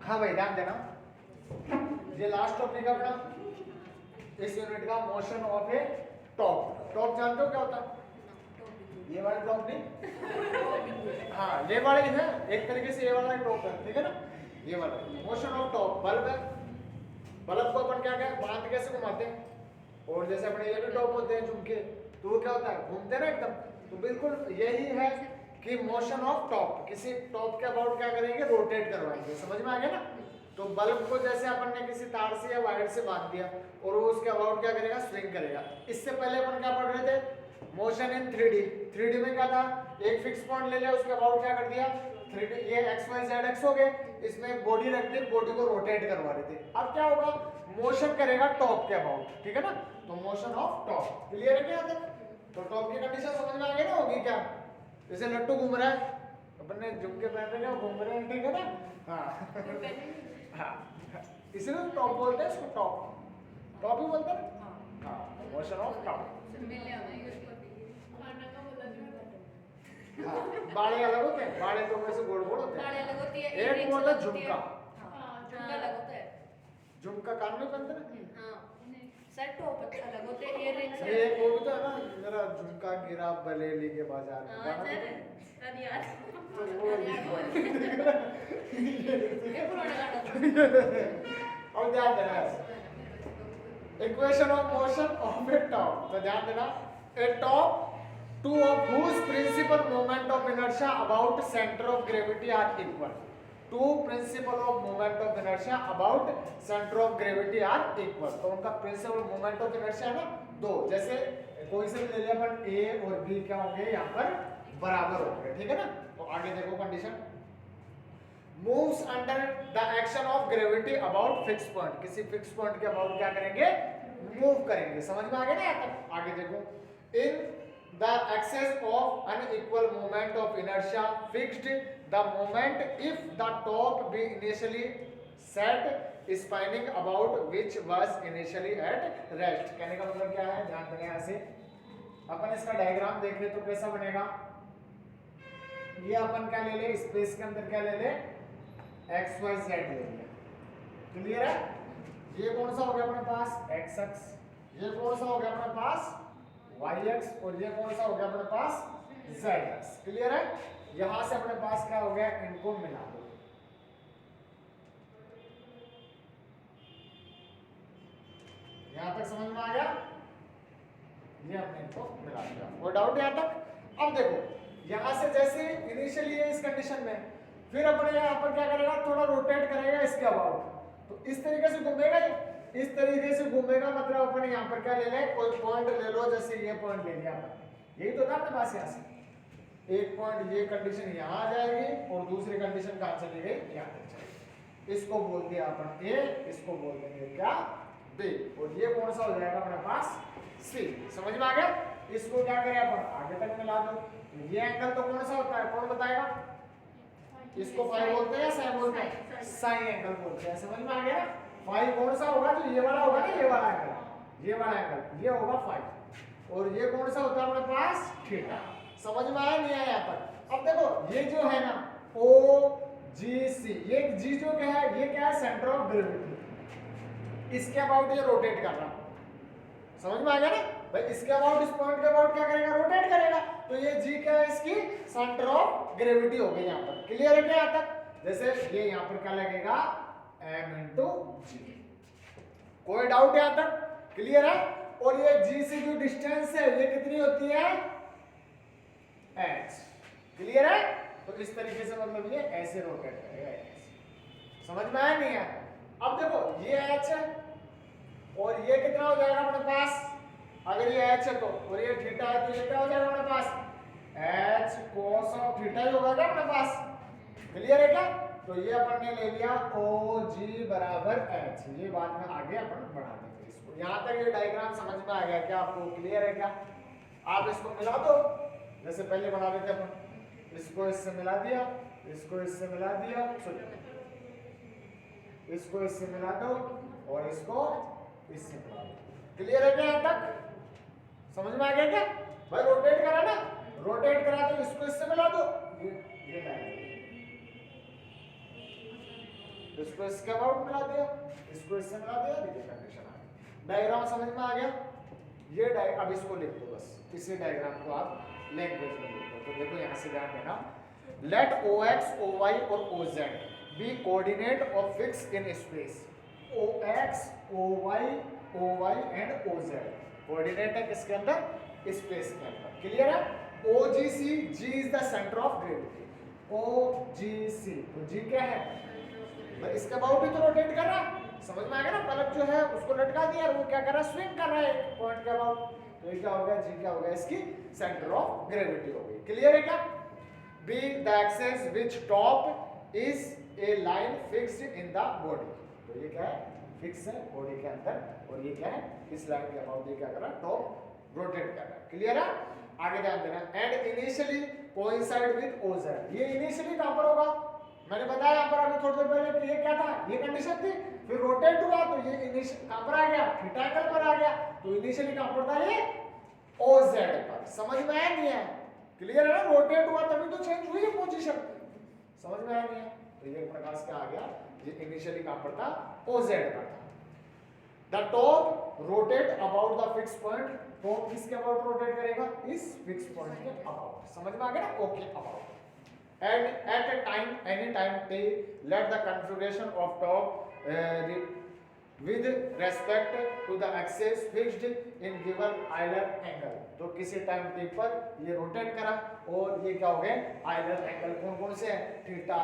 हाँ भाई ध्यान देना, ये लास्ट टॉपिक है अपना इस यूनिट का, motion of A top. Top जानते हो क्या होता है? ये वाला टॉप नहीं, हाँ ये वाला ही है एक तरीके से, ये वाला टॉप है, ठीक है ना। ये वाला मोशन ऑफ टॉप, बल्ब है, बल्ब को अपन क्या क्या बांध कैसे घुमाते हैं, और जैसे अपने ये भी टॉप होते हैं झुमके, तो वो क्या होता है घूमते हैं ना एकदम, तो बिल्कुल यही है कि मोशन ऑफ टॉप, किसी टॉप के अबाउट क्या करेंगे, रोटेट करवाएंगे। समझ में आ गया ना। तो बल्ब को जैसे अपन ने किसी तार से या वायर से बांध दिया और वो उसके अबाउट क्या करेगा, स्विंग करेगा। इससे पहले अपन क्या पढ़ रहे थे, मोशन इन 3D। 3D में क्या था, एक फिक्स पॉइंट ले लिया, उसके अबाउट क्या कर दिया 3D, ये एक्स वाई जेड एक्स हो गए, इसमें बॉडी रख दी, बॉडी को रोटेट करवा रहे थे। अब क्या होगा, मोशन करेगा टॉप के अबाउट, ठीक है ना। तो मोशन ऑफ टॉप, क्लियर है क्या यहाँ तक? तो टॉप की कंडीशन समझ में आ गई ना, होगी क्या, जैसे लट्टू घूम रहा है, अपन ने झुमके पहन रहे हैं, घूम रहे हैं, ठीक है ना। हाँ हाँ, इसलिए टॉप बोलते हैं इसको, टॉप, टॉप ही बोलते हैं। हाँ, मोशन ऑफ टॉप। हाँ, बाड़े अलग होते हैं, बाड़े तो वैसे गोल गोल होते हैं, एक होता है झुमका, झुमका अलग होता है, झुमका कान में पहनते हैं ना। हाँ सर टॉप अलग होते हैं, इयररिंग्स ये एक वो भी तो है ना, मेरा झुमका गिरा बरेली के बाजार में, हाँ गाना सर तो याद याद तो वो ये पुराना गाना था। अब ध्यान देना, equation of motion of A top, तो ध्यान देना, ए top two of whose principal moment of inertia about center of gravity are equal, two principle of moment of inertia about center of gravity are equal, तो उनका principal moment of inertia है ना दो, जैसे कोई से भी ले लिया अपन A और B क्या होंगे यहाँ पर बराबर होंगे, ठीक है ना। तो आगे देखो condition, moves under the action of gravity about fixed point, किसी fixed point के about क्या करेंगे, move करेंगे। समझ में आ गया ना यहाँ तक? आगे देखो, in the axis of unequal moment of inertia fixed the moment if the top be initially set spinning about which was initially at rest। कहने का मतलब क्या है, ध्यान देना, यहाँ से अपन इसका डायग्राम देख ले तो कैसा बनेगा, ये अपन क्या ले ले, स्पेस के अंदर क्या ले ले, एक्स वाई जेड ले लिया, क्लियर है। ये कौन सा हो गया अपने पास, एक्स एक्स, ये कौन सा हो गया अपने पास, वाई एक्स, और ये कौन सा हो गया अपने पास, जेड एक्स, क्लियर है। यहां से अपने पास क्या हो गया, इनको मिला दो, यहां तक समझ में आ गया, ये हमने इनको मिला दिया, कोई डाउट यहां तक? अब देखो यहां से जैसे इनिशियली है इस कंडीशन में, फिर अपने यहां पर क्या करेगा, थोड़ा रोटेट करेगा इसके अबाउट, तो इस तरीके से घूमेगा, इस तरीके से घूमेगा, मतलब अपन यहाँ पर क्या ले लें, कोई पॉइंट ले लो, जैसे ये पॉइंट ले लिया अपन, यही तो था अपने पास, यहाँ से एक पॉइंट, ये कंडीशन यहाँ आ जाएगी और दूसरी कंडीशन कहाँ चली गई, यहाँ तक चली, इसको बोल दिया अपन ए, इसको बोल देंगे क्या, बी, और ये कौन सा हो जाएगा अपने पास, सी। समझ में आ गया। इसको क्या करें अपन, आगे तक मिला दो, ये एंगल तो कौन सा होता है, कौन बताएगा, इसको फाई बोलते हैं या साइन बोलते हैं, साइन एंगल बोलते हैं। समझ में आ गया ना। फाई कौन सा होगा, जो ये वाला होगा ना, ये वाला एंगल, ये वाला एंगल, ये होगा फाई, और ये कौन सा होता है अपने पास, थीटा। समझ में आया नहीं आया यहाँ पर? अब देखो ये जो है ना ओ जी सी, ये जी जो क्या है, ये क्या है, सेंटर ऑफ ग्रेविटी, इसके अबाउट ये रोटेट कर रहा, समझ में आ गया ना भाई, इसके अबाउट, इस पॉइंट के अबाउट क्या करेगा, रोटेट करेगा, तो ये जी क्या है, इसकी सेंटर ऑफ ग्रेविटी हो गई यहाँ पर, क्लियर है क्या यहाँ तक? जैसे ये यहाँ पर क्या लगेगा, m इंटू जी, कोई डाउट यहाँ तक, क्लियर है। और ये g से जो डिस्टेंस है ये कितनी होती है, h, क्लियर है। तो इस तरीके से मतलब ये ऐसे रोटेट करेगा, समझ में आया नहीं है? अब देखो ये h है और ये कितना हो जाएगा अपने पास, अगर ये h है तो, और ये थीटा है तो ये क्या हो जाएगा अपने पास, h cos ऑफ थीटा ही होगा क्या अपने पास, क्लियर है क्या? तो ये अपन ने ले लिया OG बराबर H, ये बाद में आगे अपन बढ़ा देंगे इसको। यहाँ तक ये डायग्राम समझ में आ गया क्या आपको, क्लियर है क्या? आप इसको मिला दो, जैसे पहले बना रहे थे अपन, इसको इससे मिला दिया, इसको इससे मिला दिया, इसको इससे मिला दो और इसको इससे मिला दो, क्लियर है क्या यहाँ तक? समझ में आ गया क्या भाई? रोटेट करा ना, रोटेट करा तो इसको इससे मिला दो, ये इसको इसके अबाउट मिला दिया, इसको इससे मिला दिया, देखिए कंडीशन आ गई। डायग्राम समझ में आ गया? ये अब इसको लिख दो बस, इसी डायग्राम को आप लैंग्वेज में लिख दो। तो देखो यहाँ से ध्यान देना, लेट OX, OY और OZ be coordinate of fix in space. OX, OY and OZ coordinate है किसके अंदर? स्पेस के अंदर। क्लियर है? OGC, G is the centre of gravity. OGC, तो G क्या है? भाई इसके अबाउट ही तो रोटेट कर रहा है, समझ में आ गया ना? पलक जो है उसको लटका दिया और वो क्या कर रहा है? स्विंग कर रहा है पॉइंट के अबाउट। तो ये क्या हो गया? G क्या हो गया? इसकी सेंटर ऑफ ग्रेविटी हो गई। क्लियर है क्या? B the axis which top is a line fixed in the body। तो ये क्या है? फिक्स है बॉडी के अंदर, और ये क्या है? इस लाइन के अबाउट ये क्या कर रहा है? टॉप रोटेट कर रहा है। क्लियर है? आगे ध्यान देना, and initially coincide with OZ। ये इनिशियली कहां पर होगा? मैंने बताया यहाँ पर अभी थोड़ी देर पहले कि ये क्या था? ये कंडीशन थी, फिर रोटेट हुआ तो ये इनिशियल कहां पर आ गया? थीटा एंगल पर आ गया। तो इनिशियली कहां पर था? ये OZ पर। समझ में आया नहीं है? क्लियर है ना? रोटेट हुआ तभी तो चेंज हुई है पोजीशन। समझ में आया नहीं है? तो ये प्रकाश क्या आ गया? ये इनिशियली कहां पर था? OZ पर था। The top rotate about the fix point. Top किसके अबाउट रोटेट करेगा? इस फिक्स पॉइंट के अबाउट। समझ में आ गया ना? Okay, about. And at a time, any time t, let the configuration of top with respect to the axis fixed in given Euler angle। तो किसी टाइम t पर ये रोटेट करा और ये क्या हो गए? Euler एंगल कौन कौन से हैं? थीटा,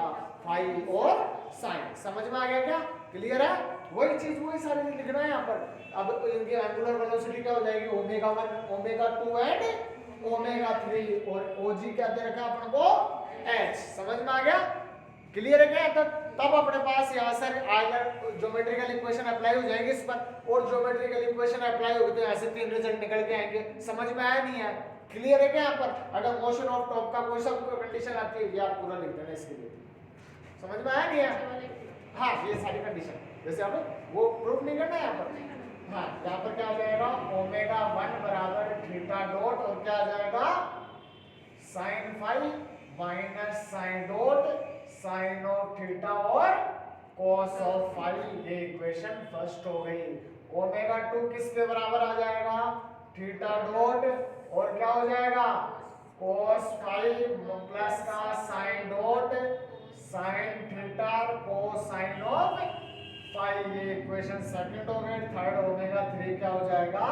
फाई और साइन। समझ में आ गया क्या? क्लियर है? वही चीज वही सारी लिखना है यहाँ पर। अब इनकी एंगुलर वेलोसिटी क्या हो जाएगी? ओमेगा 1, ओमेगा 2 एंड ओमेगा 3, और OG क्या दे रखा है अपन को? H। समझ में आ गया? क्लियर है क्या तब अपने पास यहाँ से आइलर ज्योमेट्रिकल इक्वेशन अप्लाई हो जाएंगे इस पर, और ज्योमेट्रिकल इक्वेशन अप्लाई होगी तो यहाँ से 3 रिजल्ट निकल के आएंगे। समझ में आया नहीं है? क्लियर है क्या? यहाँ पर अगर मोशन ऑफ टॉप का कोई सब कंडीशन आती है, ये आप पूरा लिख देना इसके लिए। समझ में आया नहीं है? हाँ, ये सारी कंडीशन जैसे आप वो प्रूफ नहीं करना है यहाँ पर। हाँ, यहाँ पर क्या आ जाएगा? ओमेगा 1 बराबर थीटा डॉट, और क्या आ जाएगा? Sine phi minus sine dot sine of theta और कॉस ऑफ फाई। ये इक्वेशन फर्स्ट हो गई। ओमेगा 2 किसके बराबर आ जाएगा? थीटा डॉट, और क्या हो जाएगा? कॉस फाई प्लस का sine dot sine theta cosine of phi. ये इक्वेशन सेकंड हो गई। थर्ड ओमेगा 3 क्या हो जाएगा?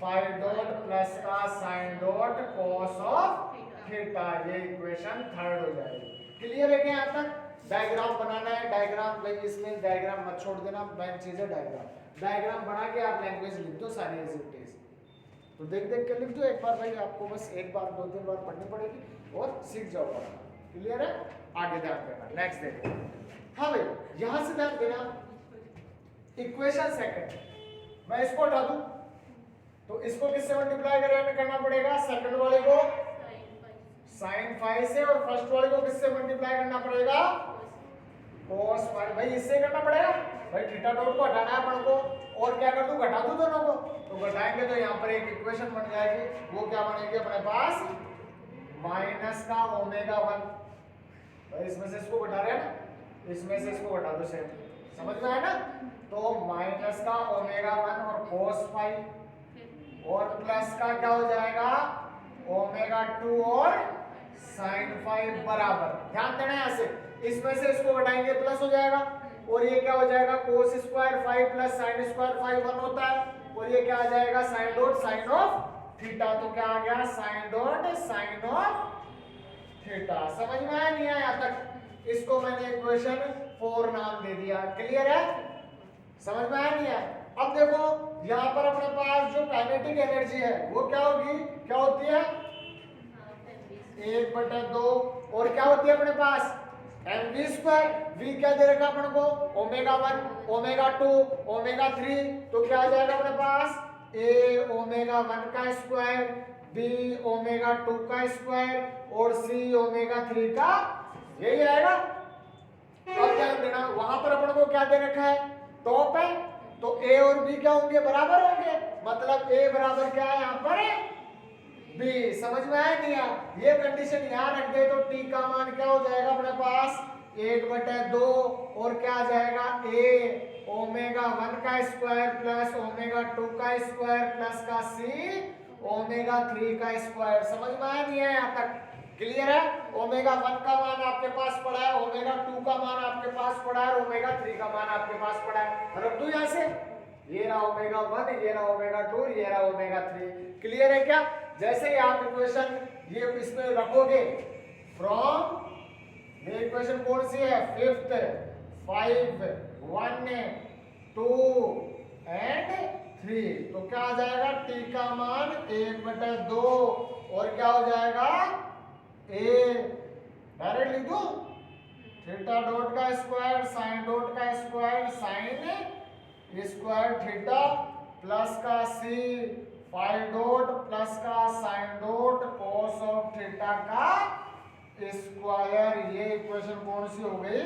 फाई डॉट प्लस का sine dot cos of theta. ये इक्वेशन थर्ड हो जाएगी। क्लियर है क्या? यहाँ तक डायग्राम बनाना है। डायग्राम भाई इसमें डायग्राम मत छोड़ देना, मेन चीज है डायग्राम। डायग्राम बना के आप लैंग्वेज लिख दो सारी एज इट इज। तो देख देख के लिख दो एक बार भाई, आपको बस एक बार 2-3 बार पढ़नी पड़ेगी और सीख जाओ पढ़ना। क्लियर है? आगे ध्यान देना, नेक्स्ट देखो। हाँ भाई यहां से ध्यान देना, इक्वेशन सेकंड मैं इसको हटा दूं तो इसको किससे मल्टीप्लाई करना पड़ेगा? सेकंड वाले को साइन फाई से, और फर्स्ट वाले को किससे मल्टीप्लाई करना पड़ेगा? cos phi. भाई इससे करना पड़ेगा भाई, थीटा डॉट को हटाना है अपन को, और क्या कर दूं? घटा दूं दोनों को। तो घटाएंगे तो यहाँ पर एक इक्वेशन बन जाएगी, वो क्या बनेगी अपने पास? माइनस का ओमेगा 1। भाई इसमें से इसको घटा रहे हैं ना, इसमें से इसको घटा दो सेम। समझ में आया ना? तो माइनस का ओमेगा 1 और cos फाई, और प्लस का क्या हो जाएगा? ओमेगा 2 और साइन फाई बराबर। ध्यान देना यहां से, इसमें से इसको घटाएंगे प्लस हो जाएगा, और ये क्या हो जाएगा? cos square phi plus sine square phi 1 होता है, और ये क्या आ जाएगा? Sine dot sine of theta. तो क्या आ गया? Sine dot sine of theta. समझ में आया नहीं आया तक? इसको मैंने इक्वेशन 4 नाम दे दिया। क्लियर है? समझ में आया नहीं है? अब देखो यहाँ पर अपने पास जो काइनेटिक एनर्जी है वो क्या होगी? क्या होती है? 1/2, और क्या होती है अपने पास? mv square. v क्या दे रखा अपन को? Omega 1, omega 2, omega 3। तो क्या आ जाएगा अपने पास? a ओमेगा 1 का स्क्वायर, b ओमेगा 2 का स्क्वायर, और c ओमेगा 3 का। यही आएगा। अब ध्यान देना, वहां पर अपन को क्या दे रखा है? टॉप है, तो a और b क्या होंगे? बराबर होंगे। मतलब a बराबर क्या है यहाँ पर? b। समझ में आया नहीं? ये कंडीशन यहाँ रख दे तो t का मान क्या हो जाएगा अपने पास? 1/2 और क्या आ जाएगा a ओमेगा 1 का स्क्वायर प्लस ओमेगा 2 का स्क्वायर प्लस का c ओमेगा 3 का स्क्वायर। समझ में आया नहीं है यहाँ तक? क्लियर है? ओमेगा 1 का मान आपके पास पड़ा है, ओमेगा 2 का मान आपके पास पड़ा है और ओमेगा 3 का मान आपके पास पड़ा है। रख दो यहाँ से, ये रहा ओमेगा 1, ये रहा ओमेगा 2, ये रहा ओमेगा 3। क्लियर है क्या? जैसे ही आप इक्वेशन ये इसमें रखोगे फ्रॉम, ये इक्वेशन कौन सी है? 5th, 5, 1, 2 and 3। तो क्या आ जाएगा? t का मान 1/2 और क्या हो जाएगा a, डायरेक्ट लिख दो थीटा डॉट का स्क्वायर साइन डॉट का square sine square theta plus का c फाई डॉट प्लस का sine dot cos of theta का स्क्वायर। ये इक्वेशन कौन सी हो गई?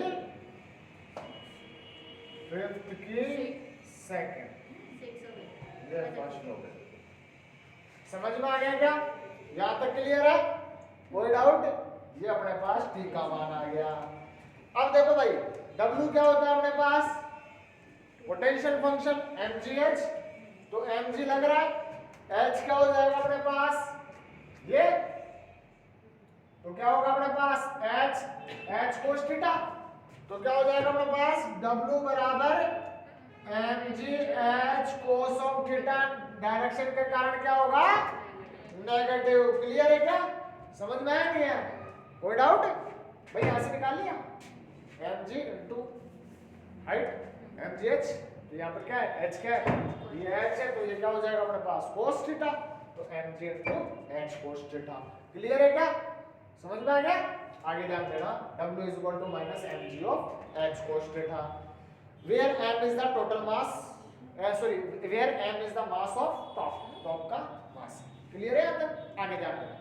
5th की 2nd, ये फर्स्ट हो गई। समझ में आ गया क्या? यहां तक क्लियर है? कोई डाउट? ये अपने पास t का मान आ गया। अब देखो भाई w क्या होता है अपने पास? पोटेंशियल फंक्शन mgh, तो mg लग रहा है। h क्या हो जाएगा अपने पास? ये तो क्या होगा अपने पास? h cos theta. तो क्या हो जाएगा अपने पास? w बराबर mg h cos of theta. Direction के कारण क्या होगा? नेगेटिव। क्लियर है क्या? समझ में आया नहीं है? कोई डाउट? भाई यहां से निकाल लिया mg इंटू हाइट mgh, तो यहाँ पर क्या है? h क्या है? ये h है, तो ये क्या हो जाएगा अपने पास? cos theta. तो mg into h cos theta. Clear है क्या? समझ में आ गया? आगे ध्यान देना, w is equal to minus mg of h cos theta, where m is the total mass, where m is the mass of top का mass। क्लियर है यहाँ तक? आगे ध्यान देना।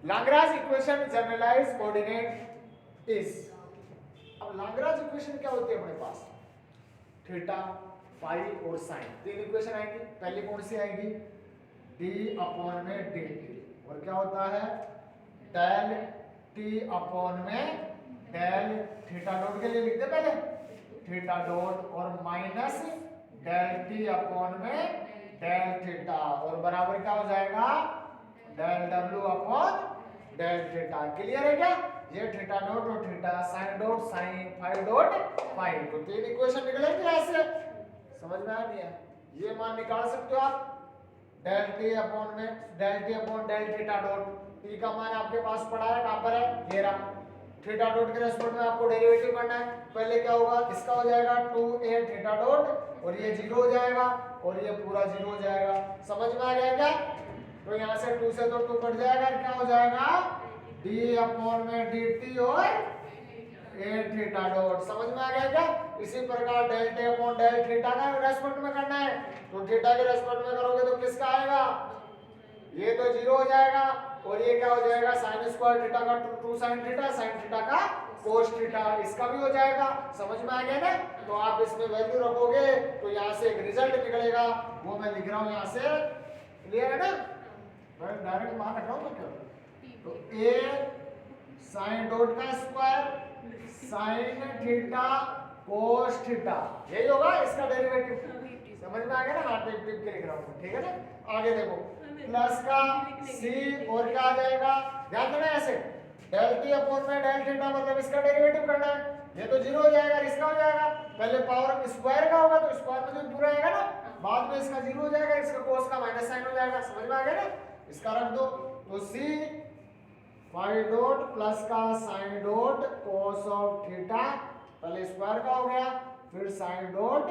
Lagrange equation generalize coordinate is. अब लाग्रांज इक्वेशन क्या होती है अपने पास? थीटा, फाई और साइन, तीन इक्वेशन आएंगी। पहली कौन सी आएगी? d अपॉन में dt, और क्या होता है? डेल t अपॉन में डेल थीटा डॉट के लिए लिखते पहले थीटा डॉट और माइनस डेल t अपॉन में डेल थीटा, और बराबर क्या हो जाएगा? Del w upon del theta. Clear है क्या? ये थीटा डॉट और theta, sine dot sine, phi dot phi, तो तीन इक्वेशन निकलेंगे ऐसे। समझ में आ गया? ये मान निकाल सकते हो आप डेल टी अपॉन में del T upon del theta dot. T का मान आपके पास पड़ा है, कहां पर है? ये रहा। थीटा डॉट के रेस्पेक्ट में आपको डेरिवेटिव करना है। पहले क्या होगा? इसका हो जाएगा 2a थीटा डॉट और ये 0 हो जाएगा और ये पूरा 0 हो जाएगा। समझ में आ गया क्या? तो यहाँ से 2 से तो 2 कट जाएगा, क्या हो जाएगा? d अपॉन में dt और a थीटा डॉट। समझ में आ गया क्या? इसी प्रकार del t upon del theta का रेस्पेक्ट में करना है, तो थीटा के रेस्पेक्ट में करोगे तो किसका आएगा? ये तो 0 हो जाएगा और ये क्या हो जाएगा? साइन स्क्वायर थीटा का 2 साइन थीटा का कोस थीटा, इसका भी हो जाएगा। समझ में आ गया ना? तो आप इसमें वैल्यू रखोगे तो यहाँ से एक रिजल्ट निकलेगा, वो मैं लिख रहा हूँ यहाँ से। क्लियर है ना? मैं डायरेक्ट मान रख रहा हूँ क्या? तो a साइन डॉट का square sine theta cos theta, यही होगा इसका डेरिवेटिव। समझ में आ गया ना? हाँ, टिप टिप के लिख रहा हूँ, ठीक है ना? आगे देखो, प्लस का c और क्या आ जाएगा? ध्यान देना ऐसे, डेल टी अपॉन में डेल थीटा, मतलब इसका डेरिवेटिव करना है। ये तो 0 हो जाएगा, इसका हो जाएगा। पहले पावर स्क्वायर का होगा तो स्क्वायर में तो पूरा आएगा ना, बाद में इसका 0 हो जाएगा, इसका कोस का माइनस साइन हो जाएगा। समझ में आ गया ना? इसका रख दो, तो c फाई डॉट प्लस का sine dot cos of theta, पहले स्क्वायर का हो गया, फिर sine dot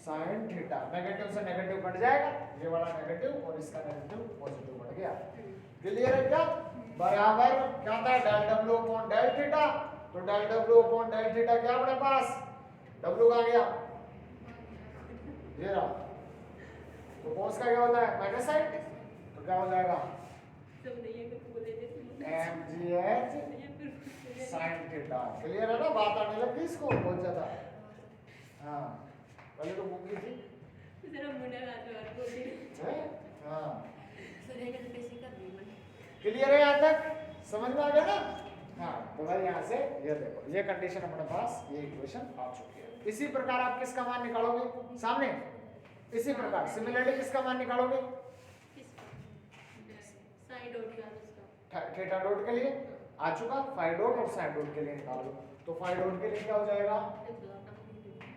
sine theta. Negative से नेगेटिव कट जाएगा, ये वाला नेगेटिव और इसका नेगेटिव पॉजिटिव कट गया। क्लियर है क्या? बराबर क्या था? डेल डब्ल्यू अपॉन डेल थीटा, तो डेल डब्ल्यू अपॉन डेल थीटा क्या अपने पास? डब्ल्यू का गया ये रहा, तो कोस का क्या होता है? माइनस साइन, तो क्या हो जाएगा? mgh sin theta. क्लियर है ना? बात आने लगी इसको बहुत ज्यादा। हाँ, पहले तो गूंगी थी। हाँ, क्लियर है यहाँ तक? समझ में आ गया ना? हाँ तो भाई यहाँ से ये देखो ये कंडीशन अपने पास ये इक्वेशन आ चुकी है। इसी प्रकार आप किसका मान निकालोगे सामने, इसी प्रकार सिमिलरली किसका मान निकालोगे साइन डॉट का उसका थीटा डॉट के लिए आ चुका, फाई डॉट और साइन डॉट के लिए निकालो। तो फाई डॉट के लिए क्या हो जाएगा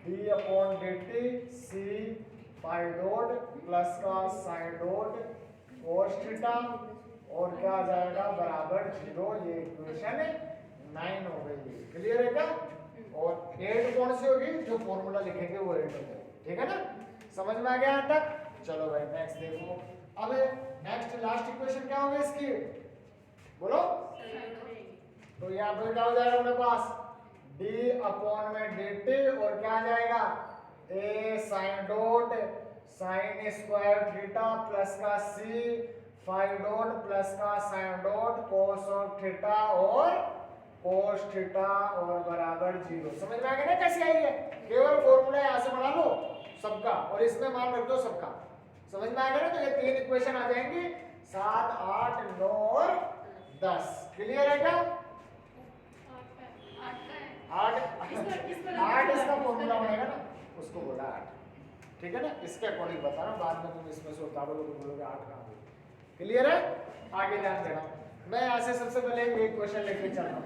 d/dt c phi dot plus का साइन डॉट cos थीटा और क्या आ जाएगा बराबर 0। ये इक्वेशन 9 हो गई। क्लियर है क्या? और 8 कौन सी होगी, जो फॉर्मूला लिखेंगे वो 8 हो जाएगी। ठीक है ना, समझ में आ गया यहाँ तक? चलो भाई नेक्स्ट देखो। अब नेक्स्ट लास्ट इक्वेशन क्या होगी इसकी, बोलो। तो यहाँ पर क्या हो जाएगा अपने पास d/dt और क्या आ जाएगा a sin dot sin square theta plus का c फाई डॉट प्लस का sin dot cos of theta और cos थीटा और बराबर 0। समझ में आ गया ना कैसे आई है? केवल फॉर्मूला यहाँ से बना लो सबका और इसमें मान रख दो सबका। समझ में आ गया ना? तो ये 3 इक्वेशन आ जाएंगी 7, 8, 9 और 10। क्लियर है क्या? 8 इसका फॉर्मूला बनेगा ना, उसको बोला 8। ठीक है ना, इसके अकॉर्डिंग बताना, बाद में तुम इसमें से उतारो तो बोलोगे 8 कहाँ हुई। क्लियर है? आगे ध्यान देना। मैं यहाँ से सबसे पहले एक क्वेश्चन लेके चल रहा हूँ।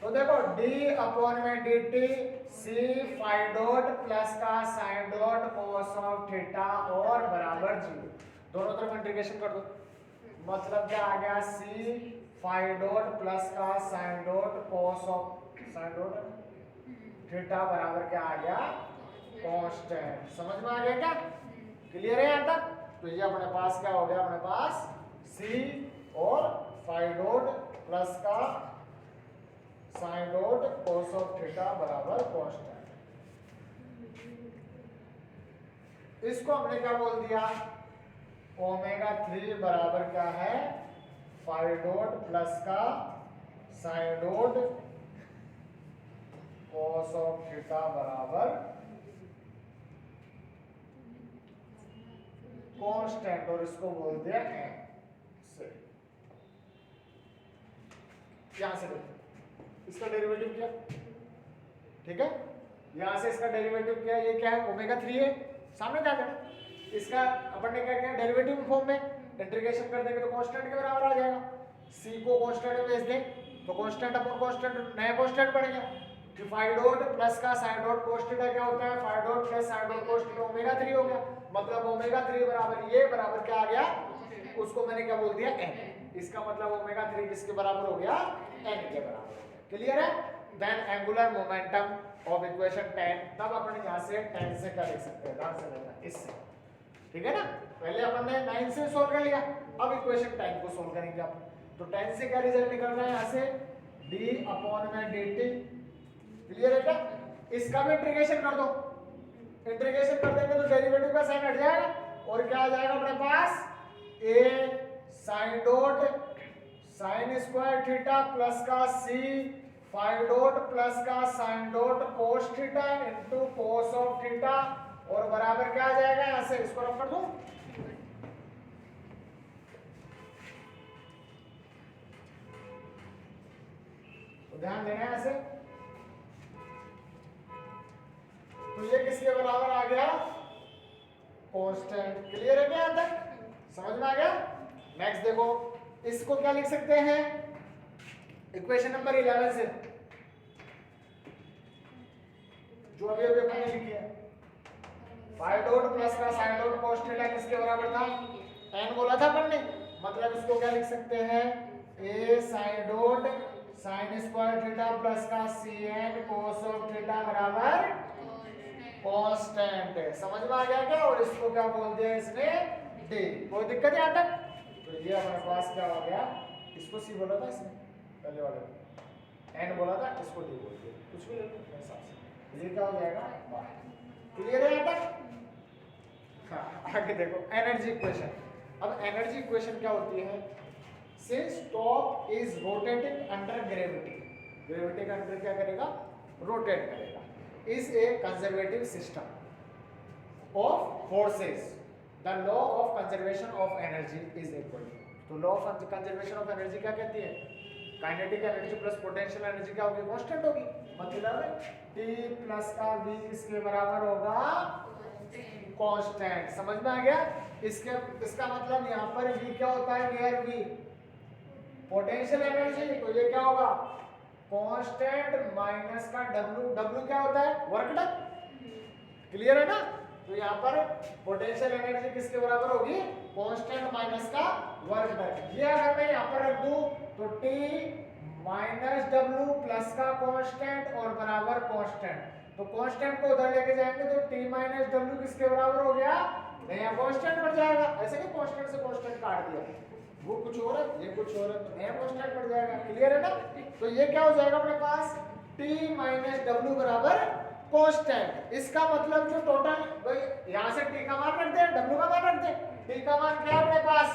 तो देखो d/dt c phi dot plus का sine dot cos of theta और बराबर 0। दोनों तरफ इंटीग्रेशन कर दो, मतलब क्या आ गया c फाई डॉट प्लस का sine dot cos of sine dot theta बराबर क्या आ गया कांस्टेंट। समझ में आ गया क्या? क्लियर है यहाँ तक? तो ये अपने पास क्या हो गया, अपने पास c और फाई डॉट प्लस का sine dot cos of theta बराबर कांस्टेंट। इसको हमने क्या बोल दिया, ओमेगा 3 बराबर क्या है फाई डॉट प्लस का sine dot cos of theta बराबर कांस्टेंट और इसको बोल दिया m से। यहां से देखो इसका डेरिवेटिव किया, ठीक है, यहां से इसका डेरिवेटिव किया, ये क्या है ओमेगा 3 है, सामने क्या है इसका अपन ने क्या किया डेरिवेटिव फॉर्म में इंटीग्रेशन कर देंगे तो कांस्टेंट के बराबर आ जाएगा। c को कांस्टेंट में भेज दें तो कांस्टेंट अपॉन कांस्टेंट नया कांस्टेंट बन गया। कि फाई डॉट प्लस का साइन डॉट cos थीटा क्या होता है, phi dot plus sine dot cos theta omega 3 हो गया। मतलब ओमेगा 3 बराबर ये बराबर क्या आ गया, उसको मैंने क्या बोल दिया n। इसका मतलब ओमेगा 3 किसके बराबर हो गया, n के बराबर। क्लियर है? Then angular momentum of equation 10, तब अपन यहां से 10 से क्या लिख सकते हैं, ध्यान से लेना इससे। ठीक है ना, पहले अपन ने 9 से सॉल्व कर लिया, अब इक्वेशन 10 को सॉल्व करेंगे अपन। तो 10 से क्या रिजल्ट निकल रहा है यहां से d/dt। क्लियर है क्या? इसका भी इंटीग्रेशन कर दो, इंटीग्रेशन कर देंगे तो डेरिवेटिव का साइन हट जाएगा और क्या आ जाएगा अपने पास a sin dot sine square theta plus का c फाई डॉट प्लस का sine dot cos theta into cos of theta और बराबर क्या आ जाएगा, यहां से इसको रख कर दूं। तो ध्यान देना यहां से, तो ये किसके बराबर आ गया, कांस्टेंट। क्लियर है क्या यहां तक, समझ में आ गया? नेक्स्ट देखो, इसको क्या लिख सकते हैं इक्वेशन नंबर 11 से, जो अभी अभी अपन ने लिखी है, फाई डॉट प्लस का साइन डॉट cos थीटा किसके बराबर था, n बोला था अपन ने, मतलब इसको क्या लिख सकते हैं a sin dot sine square theta plus का cn cos ऑफ थीटा बराबर कांस्टेंट। समझ में आ गया क्या? और इसको क्या बोल दिया इसने d। कोई दिक्कत है यहां तक? तो ये हमारे पास क्या हो गया, इसको c बोला था इसने पहले वाले n बोला था, इसको d बोल दिया, कुछ भी ले लो अपने हिसाब से। ये क्या हो जाएगा, क्लियर है यहां तक? हाँ आगे देखो एनर्जी इक्वेशन। अब एनर्जी इक्वेशन क्या होती है, since top is rotating under gravity, gravity के अंडर क्या करेगा, रोटेट करेगा, is a conservative system of forces, the law of conservation of energy is equal. तो law of conservation of energy क्या कहती है, kinetic energy plus potential energy क्या होगी, कांस्टेंट होगी। मतलब T प्लस का V किसके बराबर होगा, कांस्टेंट। समझ में आ गया। इसका मतलब यहाँ पर V क्या होता है, वेयर V पोटेंशियल एनर्जी, तो ये क्या होगा, कांस्टेंट माइनस का W। W क्या होता है, वर्क डन। क्लियर है ना। तो यहाँ पर पोटेंशियल एनर्जी किसके बराबर होगी, कांस्टेंट माइनस का वर्क डन। ये अगर मैं यहाँ पर रख दूं तो T माइनस W प्लस का कांस्टेंट और बराबर कांस्टेंट, तो कांस्टेंट को उधर लेके जाएंगे तो T माइनस W किसके बराबर हो गया, नया कांस्टेंट बन जाएगा। ऐसे नहीं कांस्टेंट से कांस्टेंट काट दिया, वो कुछ और है ये कुछ और है, तो नया कांस्टेंट बन जाएगा। क्लियर है ना। तो ये क्या हो जाएगा अपने पास, T माइनस W बराबर कांस्टेंट। इसका मतलब जो टोटल भाई यहां से T का मान रख दे, W का मान रख दे। T का मान क्या है अपने पास,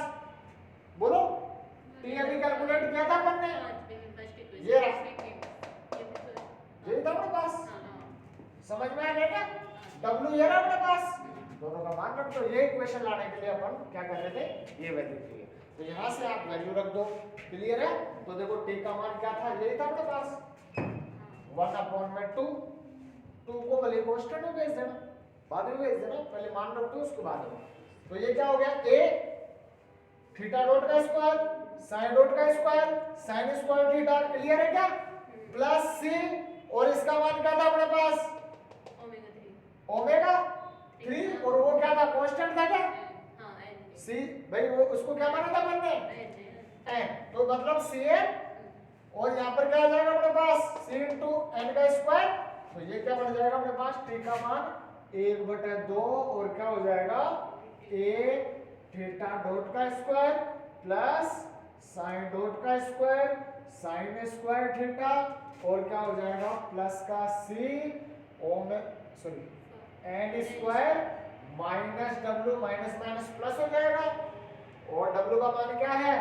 बोलो। T अभी कैलकुलेट किया था अपन ने, ये था अपने पास। समझ में आ गया क्या, W ये रहा अपने पास, दोनों का मान रख दो। ये इक्वेशन लाने के लिए अपन क्या कर रहे थे, ये वैल्यू थी, तो यहां से आप वैल्यू रख दो। क्लियर है। तो देखो T का मान क्या था, यही था अपने पास 1/2। 2 को भले कांस्टेंट में भेज देना, बाद में भेज देना, पहले मान रख दो उसके बाद में। तो ये क्या हो गया, A थीटा डॉट का स्क्वायर साइन डॉट का square sine square theta. Clear है क्या, प्लस C और इसका मान क्या था अपने पास, ओमेगा 3 और वो क्या था, कांस्टेंट था क्या, C भाई वो उसको क्या माना था मैंने, n। तो मतलब Cn और यहाँ पर क्या आ जाएगा अपने पास, C इंटू n का स्क्वायर। तो ये क्या बन जाएगा अपने पास, T का मान 1/2 और क्या हो जाएगा, A थीटा डॉट का स्क्वायर प्लस साइन डॉट का स्क्वायर साइन स्क्वायर थीटा और क्या हो जाएगा प्लस का C n square minus W minus minus plus हो जाएगा और W का मान क्या है,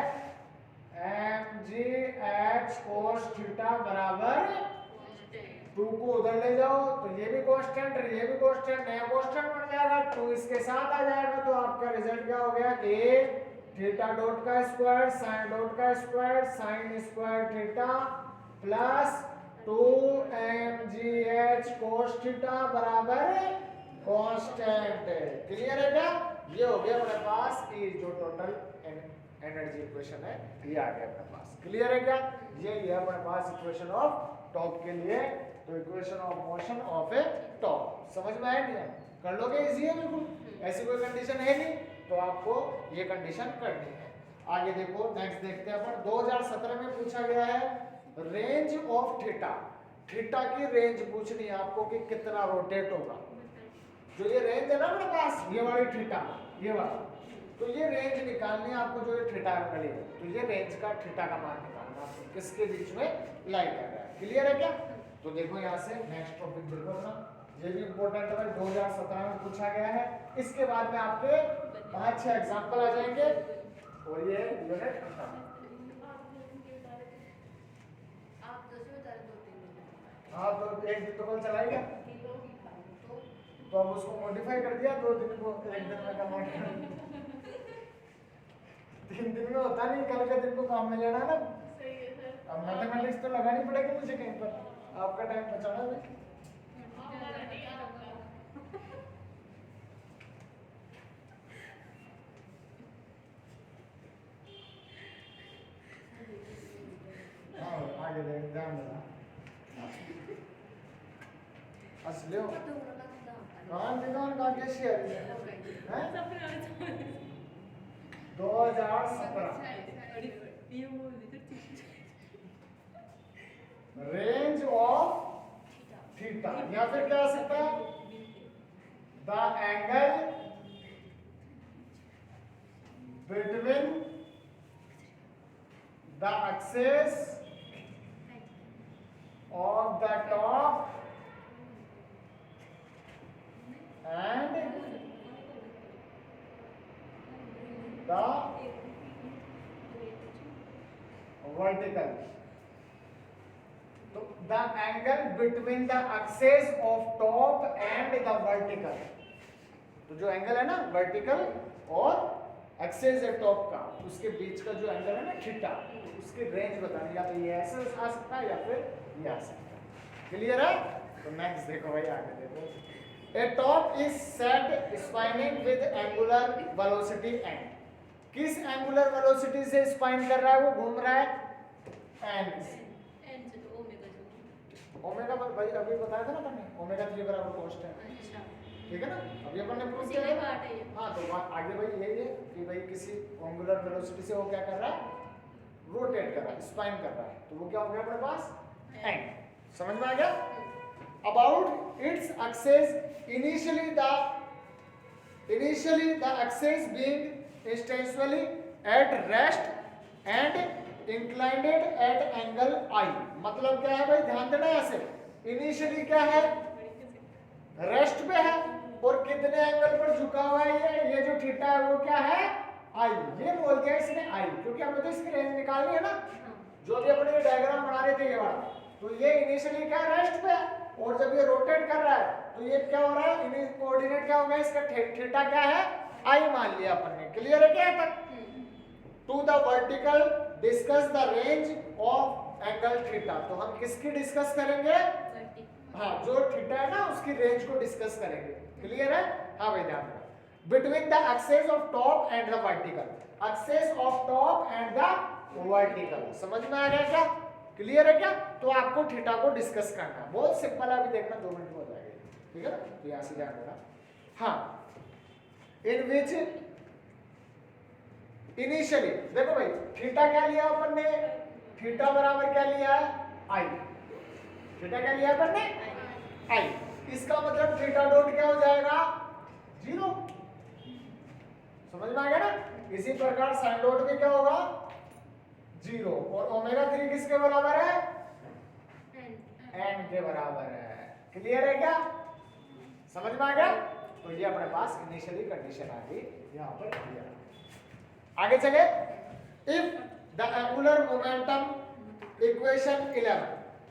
mgh cos थीटा बराबर 2 को उधर ले जाओ तो ये भी कांस्टेंट ये भी कांस्टेंट, नया कांस्टेंट बन जाएगा। 2 इसके साथ आ जाएगा तो आपका रिजल्ट क्या हो गया, a थीटा डॉट का स्क्वायर साइन डॉट का square sine square theta plus 2mgh cos theta बराबर कांस्टेंट। क्लियर है क्या, ये हो गया अपने पास ये जो टोटल एनर्जी इक्वेशन है, ये आ गया अपने पास। क्लियर है क्या, ये है अपने पास इक्वेशन ऑफ टॉप के लिए। तो equation of motion of A top समझ में आया नहीं, कर लोगे, इजी है बिल्कुल, ऐसी कोई कंडीशन है नहीं तो आपको ये कंडीशन करनी है। आगे देखो नेक्स्ट देखते हैं अपन, 2017 में पूछा गया है रेंज ऑफ थीटा। थीटा की रेंज पूछनी है आपको कि कितना रोटेट होगा। जो ये रेंज है ना अपने पास, ये वाली थीटा, ये वाला, तो ये रेंज निकालनी है आपको, जो ये थीटा एंगल है, तो ये रेंज का थीटा का मान निकालना है आपको, किसके बीच में लाई कर रहा है। क्लियर है क्या, तो देखो यहाँ से नेक्स्ट टॉपिक देखो अपना, ये भी इंपॉर्टेंट है, 2017 में पूछा गया है। इसके बाद में आपके 5-6 एग्जांपल आ जाएंगे और ये यूनिट खत्म। हाँ तो एक दिन तो कल चलाएगा, तो अब उसको मॉडिफाई कर दिया, 2 दिन को 1 दिन में कन्वर्ट कर दिया। 3 दिन में होता नहीं, कल के दिन को काम में लेना ना। अब मैथमेटिक्स तो लगानी पड़ेगी मुझे कहीं पर, आपका टाइम बचाना है। हाँ आगे देख, ध्यान देना। असली हो कहाँ दिखाऊँ, कहाँ कैसी है 2017 रेंज ऑफ थीटा, या फिर क्या आ सकता है, the angle between the axis of the top and the vertical. तो the angle between the axis of top and the vertical, तो जो एंगल है ना वर्टिकल और एक्सेस है टॉप का, उसके बीच का जो एंगल है ना थीटा, उसकी रेंज बतानी, या तो ये ऐसे आ सकता है या फिर ये आ सकता है। क्लियर है? तो नेक्स्ट देखो भाई, आगे देखो। A top is set spinning with angular velocity n. किस एंगुलर वेलोसिटी से स्पाइन कर रहा है, वो घूम रहा है एन से। एन से तो ओमेगा जो। ओमेगा पर भाई अभी बताया था ना अपन ने, ओमेगा 3 बराबर कॉस्ट है, अच्छा। ठीक है ना? अभी अपन ने प्रूव उसी किया में है। बात है ये। हाँ, तो बात आगे भाई यही है कि भाई किसी एंगुलर वेलोसिटी से वो क्या कर रहा है, रोटेट कर रहा है, स्पाइन कर रहा है, तो वो क्या हो गया अपने पास एन। समझ में आ गया? About its axis initially the axis being instantaneously at rest and inclined at angle i. मतलब क्या है भाई, ध्यान देना ऐसे, इनिशियली क्या है, रेस्ट पे है, और कितने एंगल पर झुका हुआ है ये जो थीटा है वो क्या है, आई। ये बोल दिया इसने आई, क्योंकि हमें तो इसकी रेंज निकालनी है ना, जो भी अपने ये डायग्राम बना रहे थे ये वाला, तो ये इनिशियली क्या रेस्ट पे है, और जब ये रोटेट कर रहा है तो ये क्या हो रहा है, इन्हीं कोऑर्डिनेट क्या हो गया इसका, थीटा क्या है, आई मान लिया अपन ने। क्लियर है क्या तक? To the vertical discuss the range of angle theta. तो हम किसकी डिस्कस करेंगे, हाँ जो थीटा है ना उसकी रेंज को डिस्कस करेंगे। क्लियर है? हाँ भाई ध्यान रखना, between the axis of top and the vertical, axis of top and the vertical. समझ में आ गया क्या? क्लियर है क्या? तो आपको थीटा को डिस्कस करना है, बहुत सिंपल है, अभी देखना 2 मिनट में हो जाएगा, ठीक है ना? तो यहां से ध्यान देना। हाँ, इन विच इनिशियली देखो भाई, थीटा क्या लिया अपन ने, थीटा बराबर क्या लिया है, आई। थीटा क्या लिया अपन ने, आई। इसका मतलब थीटा डॉट क्या हो जाएगा, 0। समझ में आ गया ना? इसी प्रकार साइन डॉट में क्या होगा, 0। और ओमेगा 3 किसके बराबर है, एन के बराबर है। क्लियर है क्या? समझ में आ गया? तो ये अपने पास इनिशियली कंडीशन आ गई यहां पर क्लियर। आगे चले, if the angular momentum equation 11।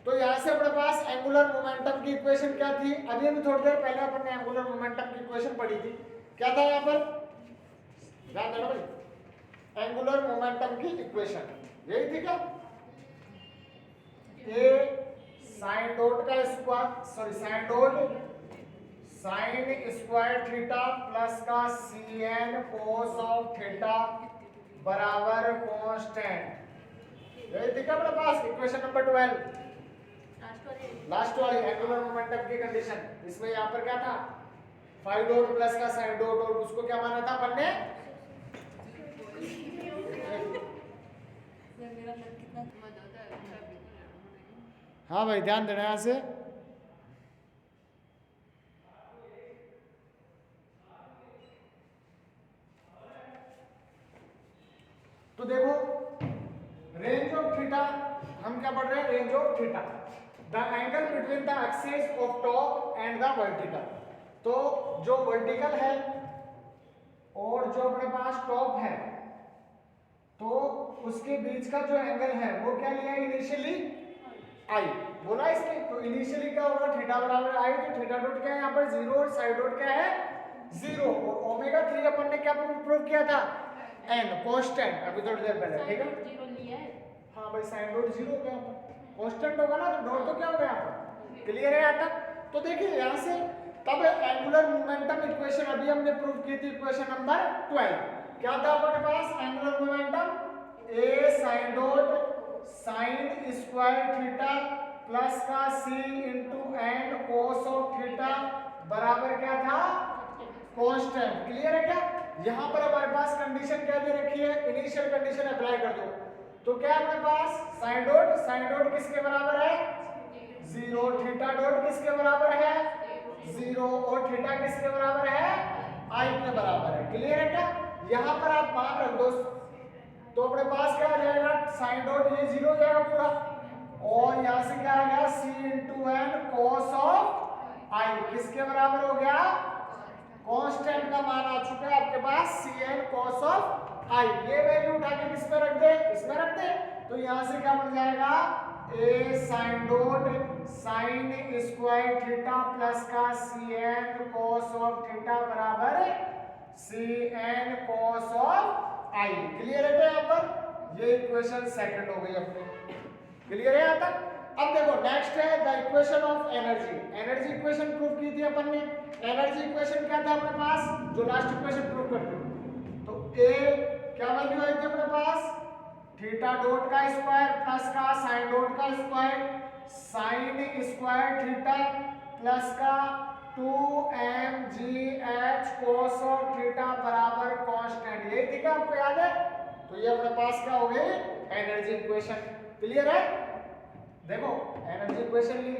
तो यहां से अपने पास एंगुलर मोमेंटम की इक्वेशन क्या थी, अभी अभी थोड़ी देर पहले अपन ने एंगुलर मोमेंटम की इक्वेशन पढ़ी थी। क्या था यहां पर, ध्यान देना भाई, एंगुलर मोमेंटम की इक्वेशन यही थी क्या, ए साइन डॉट का square, sorry sine dot sine square theta plus का cn cos ऑफ थीटा बराबर कांस्टेंट। यही थी क्या अपने पास इक्वेशन नंबर 12, लास्ट वाली एंगुलर मोमेंटम की कंडीशन। इसमें यहाँ पर क्या था, फाई डॉट प्लस का साइन डॉट, और उसको क्या माना था अपन ने, हाँ भाई ध्यान देना यहां से। तो देखो रेंज ऑफ थीटा, हम क्या पढ़ रहे हैं, range of theta, the angle between the axis of top and the vertical. तो जो वर्टिकल है और जो अपने पास टॉप है, तो उसके बीच का जो एंगल है वो क्या लिया इनिशियली, आई बोला इसने। तो इनिशियली क्या होगा, थीटा बराबर आई, तो थीटा डॉट क्या है यहाँ पर 0 और साइड डॉट क्या है 0, और ओमेगा 3 अपन ने क्या प्रूव किया था, एन कांस्टेंट, अभी थोड़ी देर पहले, ठीक है? हाँ भाई साइन डॉट 0 हो गया यहाँ पर, कांस्टेंट होगा ना, तो डॉट तो क्या हो गया यहाँ पर। क्लियर है यहाँ तक? तो देखिए यहाँ से तब एंगुलर मोमेंटम इक्वेशन अभी हमने प्रूव की थी, इक्वेशन नंबर 12। क्या था अपने पास angular momentum, a sine dot sine square theta plus का c into n cos of theta बराबर क्या था, कांस्टेंट। क्लियर है क्या? यहां पर हमारे पास कंडीशन क्या दे रखी है, इनिशियल कंडीशन अप्लाई कर दो। तो क्या है अपने पास, साइन डॉट किसके बराबर है 0, थीटा डॉट किसके बराबर है 0, और थीटा किसके बराबर है, आई के बराबर है। क्लियर है क्या? यहां पर आप मान रख दो, तो अपने पास क्या आ जाएगा, साइन डॉट ये 0 हो जाएगा पूरा, और यहां से क्या आ गया c into n cos of i किसके बराबर हो गया, कांस्टेंट का मान आ चुका है आपके पास cn cos ऑफ आई। ये वैल्यू उठा के किस में रख दे, इसमें रख दे। तो यहां से क्या बन जाएगा, a sine dot sine square theta plus का cn cos ऑफ थीटा बराबर Cn cos of I। Clear है क्या यहाँ पर? ये इक्वेशन सेकंड हो गई अपनी। क्लियर है यहाँ तक? अब देखो नेक्स्ट है the equation of energy. Energy equation prove की थी अपन ने। एनर्जी इक्वेशन क्या था अपने पास, जो लास्ट इक्वेशन प्रूव करते तो ए क्या वैल्यू आई थी अपने पास, थीटा डॉट का स्क्वायर प्लस का साइन डॉट का square sine square theta plus का 2mgh cos ऑफ थीटा बराबर कांस्टेंट। यही थी क्या, आपको याद है? तो ये अपने पास क्या हो गई, एनर्जी इक्वेशन। क्लियर है? देखो एनर्जी इक्वेशन ली,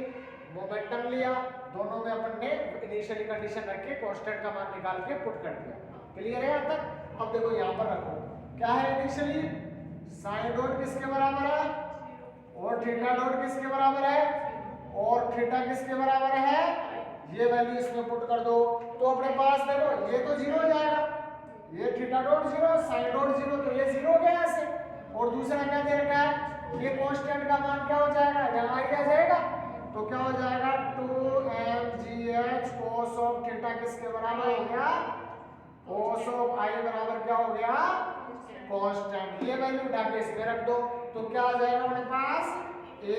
मोमेंटम लिया, दोनों में अपन ने इनिशियली कंडीशन रख के कांस्टेंट का मान निकाल के पुट कर दिया। क्लियर है यहाँ तक? अब देखो यहाँ पर रखो क्या है, इनिशियली साइन डॉट किसके बराबर है और थीटा डॉट किसके बराबर है और थीटा किसके बराबर है, ये वैल्यू इसमें पुट कर दो। तो अपने पास देखो ये तो जीरो हो जाएगा, ये theta dot zero sine dot zero, तो ये जीरो हो गया यहाँ से। और दूसरा क्या दे रखा है, ये कांस्टेंट का मान क्या हो जाएगा, यहाँ ही आ जाएगा। तो क्या हो जाएगा 2mgh cos ऑफ थीटा किसके बराबर हो गया, cos ऑफ I बराबर क्या हो गया, कांस्टेंट। ये वैल्यू उठा के इसमें रख दो तो क्या आ जाएगा अपने पास, a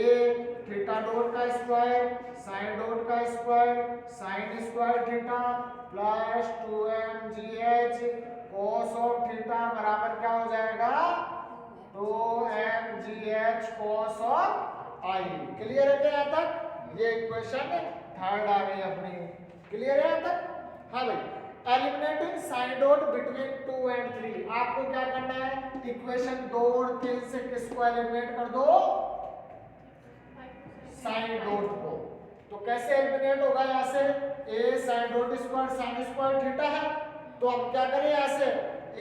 थीटा डॉट का स्क्वायर साइन डॉट का square sine square theta plus 2mgh cos of theta बराबर क्या हो जाएगा, 2mgh cos of I। Clear है क्या यहाँ तक? ये इक्वेशन थर्ड आ गई अपनी। क्लियर है यहाँ तक? हाँ भाई, eliminating sine dot between 2 and 3। आपको क्या करना है, इक्वेशन 2 और 3 से किसको एलिमिनेट कर दो, साइन डॉट को। तो कैसे एलिमिनेट होगा, यहाँ से a sine dot square sine square theta है, तो अब क्या करें, यहाँ से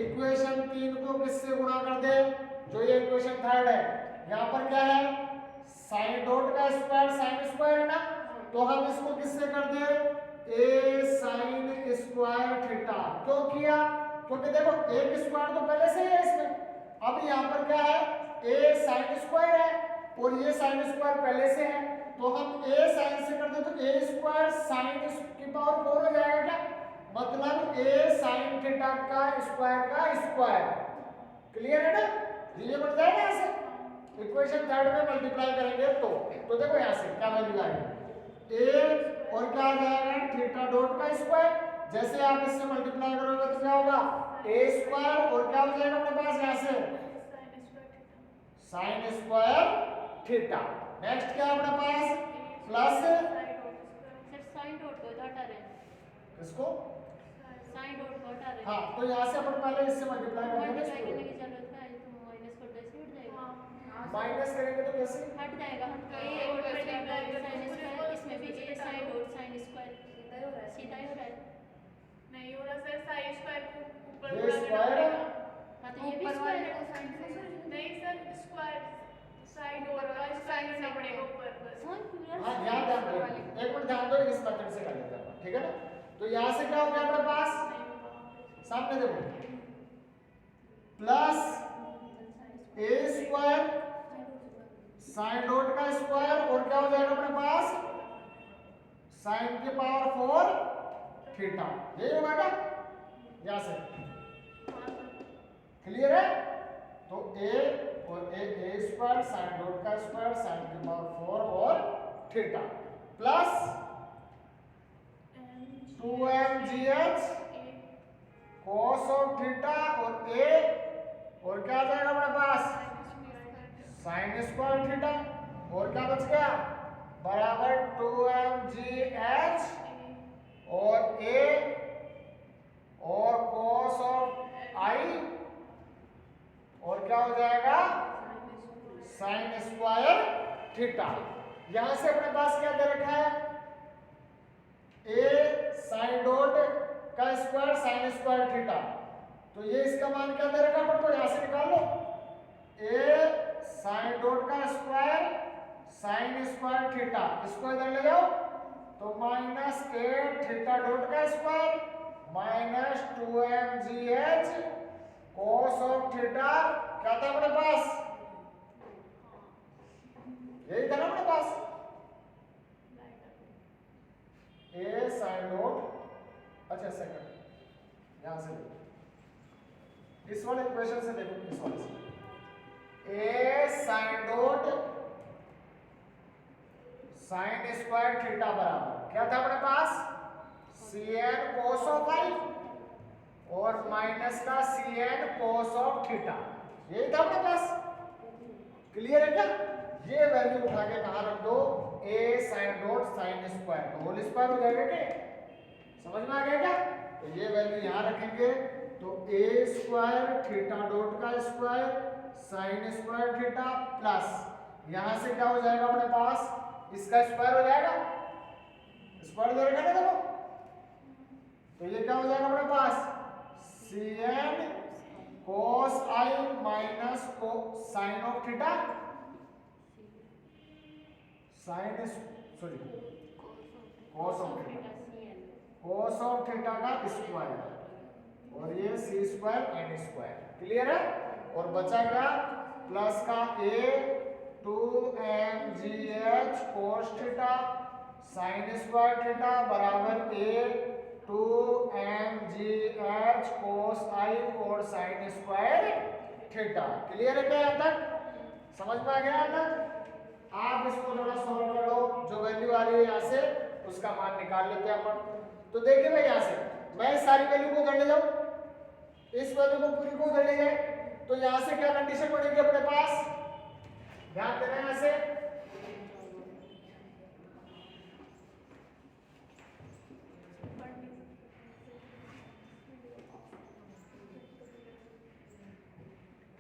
इक्वेशन 3 को किससे गुणा कर दे, जो ये इक्वेशन थर्ड है, यहाँ पर क्या है साइन डॉट का स्क्वायर साइन स्क्वायर है ना, तो हम इसको किससे कर दे, a साइन स्क्वायर थीटा। क्यों किया, क्योंकि देखो एक स्क्वायर तो पहले से ही है इसमें, अब यहाँ पर क्या है a साइन स्क्वायर है और ये साइन स्क्वायर पहले से है, तो हम a साइन से कर दे तो a स्क्वायर साइन की पावर 4 हो जाएगा क्या, मतलब a साइन थीटा का स्क्वायर। क्लियर है ना, ये बढ़ जाएगा यहाँ से। इक्वेशन थर्ड में मल्टीप्लाई करेंगे तो देखो यहाँ से क्या वैल्यू आएगी, a और क्या आ जाएगा थीटा डॉट का स्क्वायर। जैसे आप इससे मल्टीप्लाई करोगे तो क्या होगा, a स्क्वायर और क्या हो जाएगा अपने पास यहाँ से साइन स्क्वायर थीटा। नेक्स्ट क्या है अपने पास, प्लस साइन डॉट को हटा रहे हैं, इसको साइन डॉट को हटा रहे हैं। हाँ, तो यहाँ से अपन पहले इससे मल्टीप्लाई करेंगे, मल्टीप्लाई करने की जरूरत है, तो माइनस कर दे हट जाएगा। माइनस करेंगे तो कैसे, हट जाएगा, हम तो a और साइन स्क्वायर, इसमें भी a sine dot sine square सीधा ही हो रहा है। नहीं हो रहा सर, साइन स्क्वायर को ऊपर ये गुणा करना स्क्वायर है, पड़ेगा। हाँ तो ये भी स्क्वायर है, नहीं सर, स्क्वायर साइन डॉट का स्क्वायर करना पड़ेगा ऊपर बस। हाँ ध्यान ध्यान दो, एक मिनट ध्यान दो, इस मेथड से कर लेते हैं, ठीक है ना। तो यहाँ से क्या हो गया अपने पास, सामने देखो plus a square sine dot का स्क्वायर और क्या हो जाएगा अपने पास साइन की पावर 4 थीटा, यही होगा क्या यहाँ से। क्लियर है, तो a और a स्क्वायर साइन डॉट का स्क्वायर साइन की पावर 4 और theta plus 2mgh cos of theta और a और क्या आ जाएगा अपने पास साइन स्क्वायर थीटा और क्या बच गया बराबर 2mgh और a और cos ऑफ I और क्या हो जाएगा साइन स्क्वायर थीटा। यहां से अपने पास क्या दे रखा है, a साइन डॉट का स्क्वायर साइन स्क्वायर थीटा, तो ये इसका मान क्या दे रखा है, तो यहां से निकाल लो a साइन डॉट का स्क्वायर साइन स्क्वायर थीटा, इसको इधर ले जाओ तो माइनस a थीटा डॉट का square minus 2mgh cos of theta, क्या था अपने पास, यही था ना अपने पास a साइन डॉट, अच्छा सेकंड यहां से देखो, इस वाले इक्वेशन से देखो, इस वाले से a sin dot sin square theta बराबर क्या था अपने पास, cn cos ऑफ i और माइनस का cn cos ऑफ थीटा, यही था अपने पास। क्लियर है क्या? ये वैल्यू उठा के कहां रख दो, a sin dot sin square का होल स्क्वायर हो जाएगा क्या, समझ में आ गया क्या? तो ये वैल्यू यहां रखेंगे तो a स्क्वायर थीटा डॉट का square sin square theta plus यहां से क्या हो जाएगा अपने पास, इसका स्क्वायर हो जाएगा, स्क्वायर दे रखा ना देखो, तो ये क्या हो जाएगा अपने पास, cn cos i minus sin of theta, sin sorry cos of theta, cos of theta का स्क्वायर और ये c square n square. Clear है? और बचा क्या, प्लस का a 2mgh cos theta sin square theta बराबर a 2mgh cos i और sin स्क्वायर थीटा। क्लियर है क्या यहाँ तक? समझ में आ गया यहाँ तक? आप इसको थोड़ा सॉल्व कर लो, जो वैल्यू आ रही है यहाँ से उसका मान निकाल लेते हैं अपन। तो देखिए भाई यहाँ से मैं सारी वैल्यू को उधर ले जाऊं, इस वैल्यू को पूरी को उधर ले जाए, तो यहाँ से क्या कंडीशन बनेगी अपने पास, ध्यान देना यहाँ से,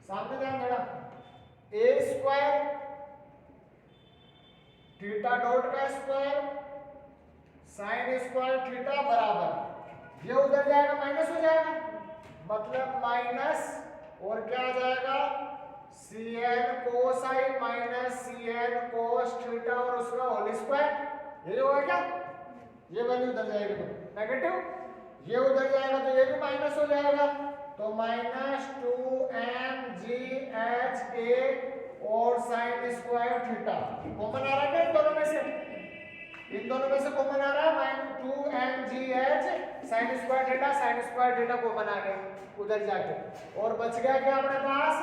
सामने ध्यान देना, a स्क्वायर थीटा डॉट का स्क्वायर sin स्क्वायर थीटा बराबर ये उधर जाएगा माइनस हो जाएगा, मतलब माइनस और क्या आ जाएगा cn cos i minus cn cos theta और उसका होल स्क्वायर, ये होगा क्या, ये वैल्यू उधर जाएगी तो नेगेटिव, ये उधर जाएगा तो ये भी माइनस हो जाएगा, तो माइनस 2mgh और sin स्क्वायर थीटा कॉमन आ रहा है इन दोनों में से, इन दोनों में से कॉमन आ रहा है minus 2mgh sin square theta common आ गया उधर जाके, और बच गया क्या अपने पास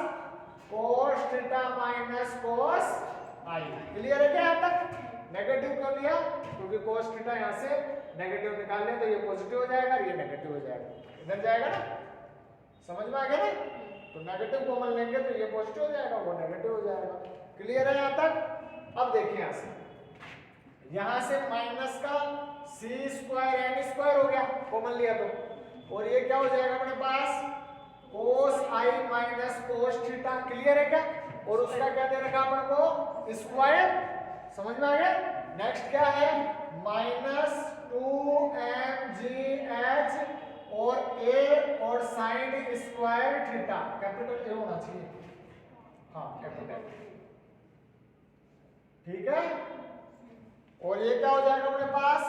cos theta minus cos i। Clear है क्या यहाँ तक? नेगेटिव क्यों लिया, क्योंकि cos थीटा यहाँ से नेगेटिव निकाल लें तो ये पॉजिटिव हो जाएगा, ये नेगेटिव हो जाएगा, इधर जाएगा ना, समझ में आ गया ना? तो नेगेटिव कॉमन लेंगे तो ये पॉजिटिव हो जाएगा, वो नेगेटिव हो जाएगा। क्लियर है यहाँ तक? अब देखिए यहाँ से माइनस का c स्क्वायर n स्क्वायर हो गया कॉमन लिया तो, और ये क्या हो जाएगा अपने पास cos i minus cos theta. Clear है क्या? और उसका क्या दे रखा अपन को, स्क्वायर, समझ में आ गया? नेक्स्ट क्या है, माइनस 2mgh और a और sin square theta, capital A होना चाहिए, हाँ कैपिटल, ठीक है। और ये क्या हो जाएगा अपने पास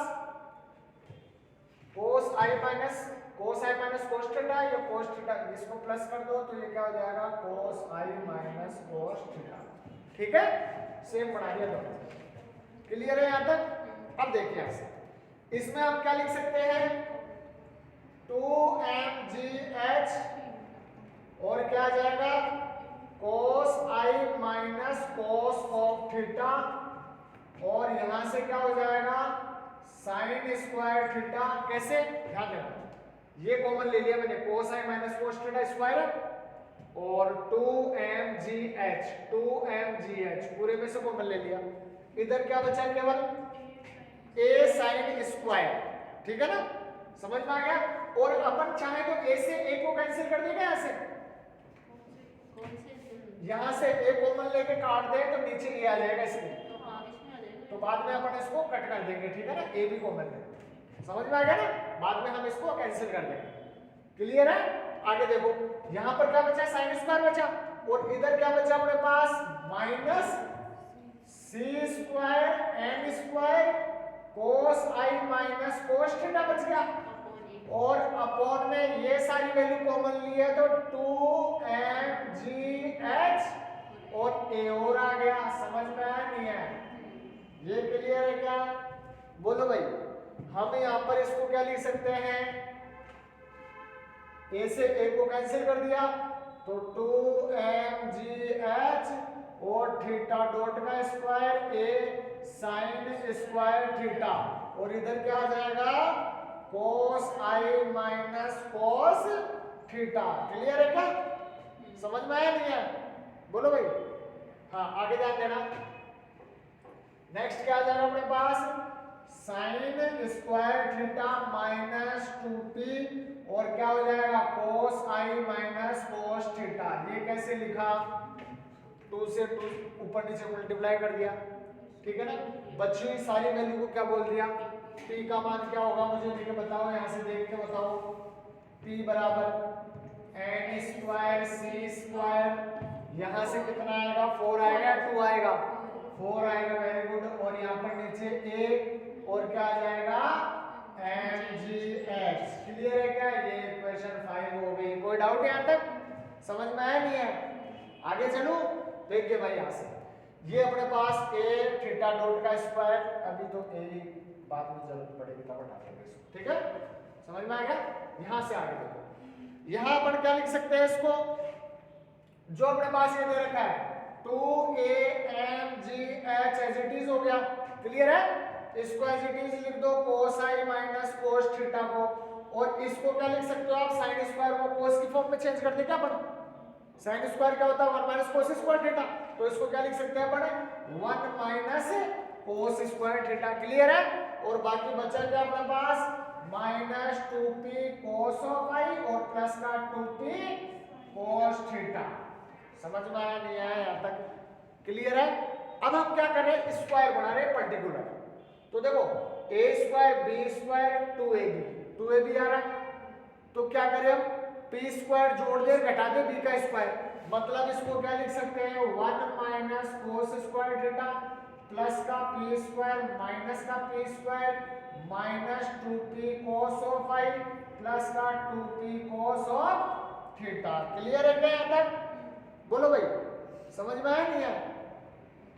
cos i minus cos theta, ये cos थीटा इसको प्लस कर दो तो ये क्या हो जाएगा cos i minus cos theta, ठीक है, सेम बना दिया दोनों। क्लियर है यहाँ तक? अब देखिए यहाँ से इसमें आप क्या लिख सकते हैं, 2mgh और क्या आ जाएगा cos i minus cos of theta, और यहां से क्या हो जाएगा sin स्क्वायर थीटा। कैसे, ध्यान देना, ये कॉमन ले लिया मैंने cos i minus cos theta square और 2mgh पूरे में से कॉमन ले लिया, इधर क्या बचा केवल a sin स्क्वायर, ठीक है ना, समझ में आ गया? और अपन चाहे तो a से a को कैंसिल कर देंगे, यहाँ से a कॉमन लेके काट दे तो नीचे a आ जाएगा इसमें, तो बाद में अपन इसको कट कर देंगे, ठीक है ना, a भी कॉमन है, समझ में आ गया ना, बाद में हम इसको कैंसिल कर देंगे। क्लियर है? आगे देखो यहाँ पर क्या बचा, sin स्क्वायर बचा, और इधर क्या बचा अपने पास minus c square n square cos i minus cos theta बच गया, और अपॉन में ये सारी वैल्यू कॉमन ली है तो 2mgh और a और आ गया। समझ में आया नहीं है? ये क्लियर है क्या? बोलो भाई, हम यहाँ पर इसको क्या लिख सकते हैं, ए से ए को कैंसिल कर दिया तो 2mgh और थीटा डॉट का स्क्वायर ए साइन स्क्वायर थीटा और इधर क्या आ जाएगा cos i minus cos theta. Clear है क्या? समझ में आया नहीं है? बोलो भाई। हाँ आगे ध्यान देना। नेक्स्ट क्या आ जाएगा अपने पास sine square theta minus 2p और क्या हो जाएगा cos i minus cos theta. ये कैसे लिखा 2 से 2 ऊपर नीचे मल्टीप्लाई कर दिया। ठीक है ना? बच्ची हुई सारी वैल्यू को क्या बोल दिया p का मान क्या होगा मुझे देख के बताओ, यहाँ से देख के बताओ। p बराबर n स्क्वायर c स्क्वायर, यहाँ से कितना आएगा 4 आएगा 2 आएगा 4 आएगा। Very good. और यहाँ पर नीचे a और क्या आ जाएगा mgh। क्लियर है क्या? ये इक्वेशन 5 हो गई। कोई डाउट यहाँ तक? समझ में आया नहीं है? आगे चलो देखिए भाई यहाँ से ये अपने पास a थीटा डॉट का स्क्वायर, अभी तो a बाद में जरूरत पड़ेगी तब हटा देंगे इसको। ठीक है? समझ में आ गया? यहाँ से आगे देखो, यहाँ पर क्या लिख सकते हैं इसको जो अपने पास ये दे रखा है 2amgh एज इट इज हो गया। क्लियर है? इसको एज इट इज लिख दो cos i minus cos theta को, और इसको क्या लिख सकते हो आप sin स्क्वायर को cos की फॉर्म में चेंज कर दे। क्या अपन sin स्क्वायर क्या होता है 1 माइनस cos स्क्वायर थीटा, तो इसको क्या लिख सकते हैं अपन 1 minus cos square theta. Clear है? और बाकी बचा क्या अपने पास minus 2p cos of i और प्लस का 2p cos थीटा। समझ में आया नहीं आया यहाँ तक? क्लियर है? अब हम क्या कर रहे हैं स्क्वायर बना रहे हैं पर्टिकुलर। तो देखो a square b square 2ab आ रहा है, तो क्या करें हम p स्क्वायर जोड़ दे घटा दे b का स्क्वायर, मतलब इसको क्या लिख सकते हैं 1 minus cos square theta plus का p स्क्वायर माइनस का p square minus 2p cos of i plus का 2p cos of theta. Clear है क्या यहाँ तक? बोलो भाई समझ में आया नहीं है?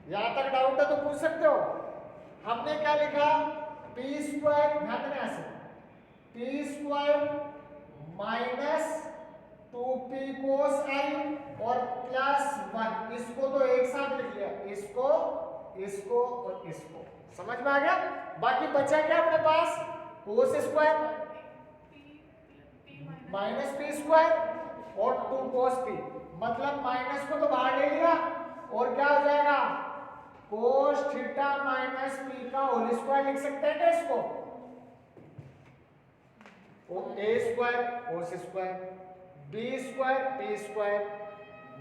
यहाँ तक डाउट है तो पूछ सकते हो। हमने क्या लिखा p स्क्वायर, ध्यान देना ऐसे p square minus 2p cos i और प्लस 1, इसको तो एक साथ लिख लिया, इसको इसको और इसको। समझ में आ गया? बाकी बचा क्या अपने पास cos square minus p square और 2 cos p, मतलब माइनस को तो बाहर ले लिया और क्या हो जाएगा cos थीटा माइनस p का होल स्क्वायर लिख सकते हैं क्या इसको? a square cos square b square p square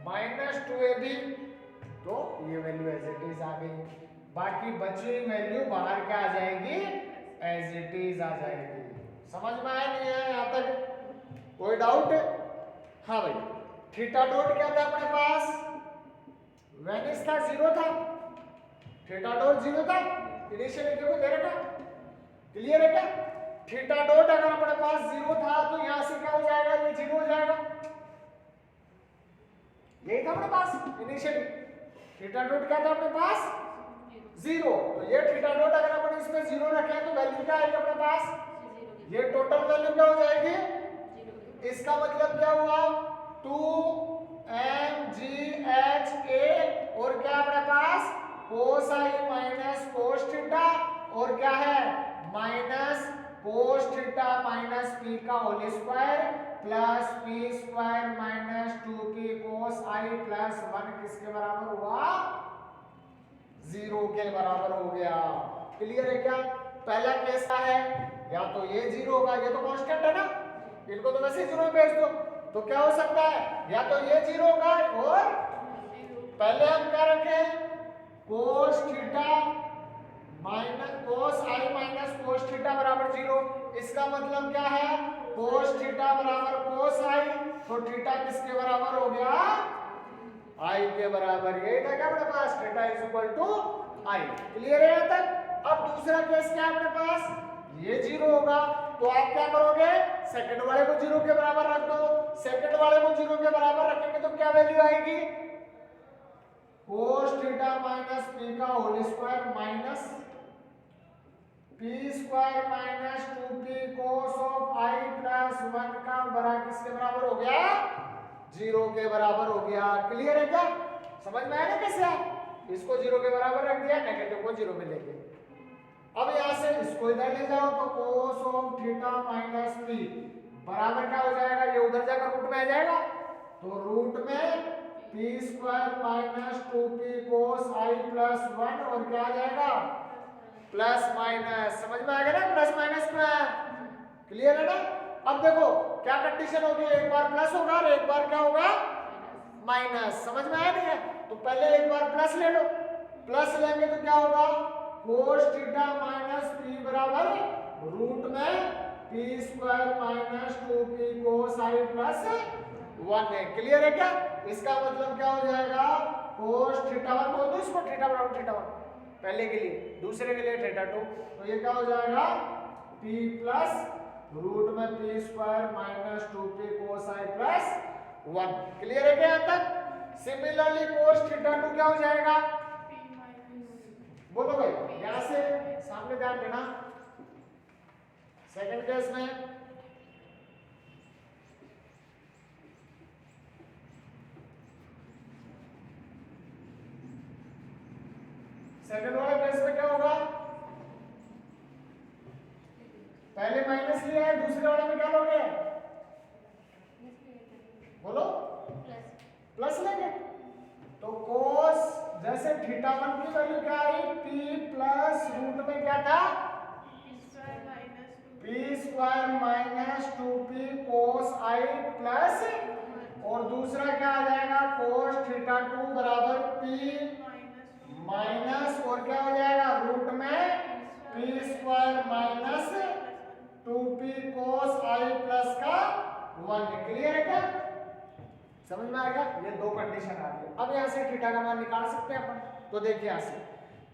minus 2ab, तो ये वैल्यू एज इट इज आ गई। बाकी बची हुई वैल्यू बाहर क्या आ जाएगी एज इट इज आ जाएगी। समझ में आया नहीं है यहाँ तक? कोई डाउट? हाँ भाई थीटा डॉट क्या था अपने पास वेनिस था 0 था, थीटा डॉट 0 था इनिशियली क्यों दे रखा। क्लियर है क्या? थीटा डॉट अगर अपने पास 0 था तो यहां से क्या हो जाएगा ये 0 हो जाएगा, यही था अपने पास इनिशियली। थीटा डॉट क्या था अपने पास 0, तो ये थीटा डॉट अगर अपन इसमें 0 रखें तो वैल्यू क्या आएगी अपने पास, ये टोटल वैल्यू क्या हो जाएगी। इसका मतलब क्या हुआ 2mgha और क्या अपने पास cos i minus cos theta और क्या है minus cos theta minus p का whole square plus p square minus 2p cos i plus 1 किसके बराबर हुआ 0 के बराबर हो गया। क्लियर है क्या? पहला केस क्या है या तो ये 0 होगा, ये तो कांस्टेंट है ना, इनको तो वैसे 0 में भेज दो, तो क्या हो सकता है या तो ये 0 होगा और पहले हम क्या रखें cos theta minus cos i minus cos theta बराबर 0। इसका मतलब क्या है cos थीटा बराबर cos i, तो थीटा किसके बराबर हो गया i के बराबर। ये था क्या अपने पास theta is equal to i। Clear है यहाँ तक? अब दूसरा केस क्या है अपने पास ये 0 होगा, तो आप क्या करोगे सेकंड वाले को 0 के बराबर रख दो। सेकंड वाले को 0 के बराबर रखेंगे तो क्या वैल्यू आएगी cos थीटा माइनस p का whole square minus P square minus 2p cos of i plus 1 का बराबर किसके बराबर हो गया? 0 के बराबर हो गया। क्लियर है क्या? समझ में आया ना कैसे है? इसको 0 के बराबर रख दिया, नेगेटिव को 0 में लेके। अब यहां से इसको इधर ले जाओ तो cos of theta minus p बराबर क्या हो जाएगा? ये उधर जाकर रूट में आ जाएगा, तो रूट में p square minus 2p cos i plus 1 और क्या आ जाएगा? Plus minus. समझ में आ गया ना प्लस माइनस में? क्लियर है ना? अब देखो क्या कंडीशन होगी, एक बार प्लस होगा और एक बार क्या होगा? माइनस। समझ में आया नहीं है? तो पहले एक बार प्लस ले लो, प्लस लेंगे तो क्या होगा? cos थीटा माइनस p बराबर रूट में p square minus 2p cos i plus 1 है। क्लियर है क्या? इसका मतलब क्या हो जाएगा? cos थीटा 1 बोल दो इसको, थीटा बराबर थीटा 1 पहले के लिए, दूसरे के लिए थीटा 2, तो ये क्या हो जाएगा? p प्लस रूट में p square minus 2p cos i plus 1। Clear है क्या यहाँ तक? सिमिलरली cos थीटा 2 क्या हो जाएगा? बोलो भाई, यहां से सामने ध्यान देना। सेकंड केस में सेकंड वाले केस में क्या होगा? पहले माइनस लिया है, दूसरे वाले में क्या लोगे? बोलो प्लस लेंगे। तो cos जैसे थीटा 1 की वैल्यू क्या आई? p प्लस रूट में क्या था? p square minus 2p cos i plus, और दूसरा क्या आ जाएगा? cos थीटा 2 बराबर p माइनस और क्या हो जाएगा? रूट में p square minus 2p cos i plus का 1। क्लियर है क्या? समझ में आ गया? ये दो कंडीशन आ गई। अब यहां से थीटा का मान निकाल सकते हैं अपन। तो देखिए यहां से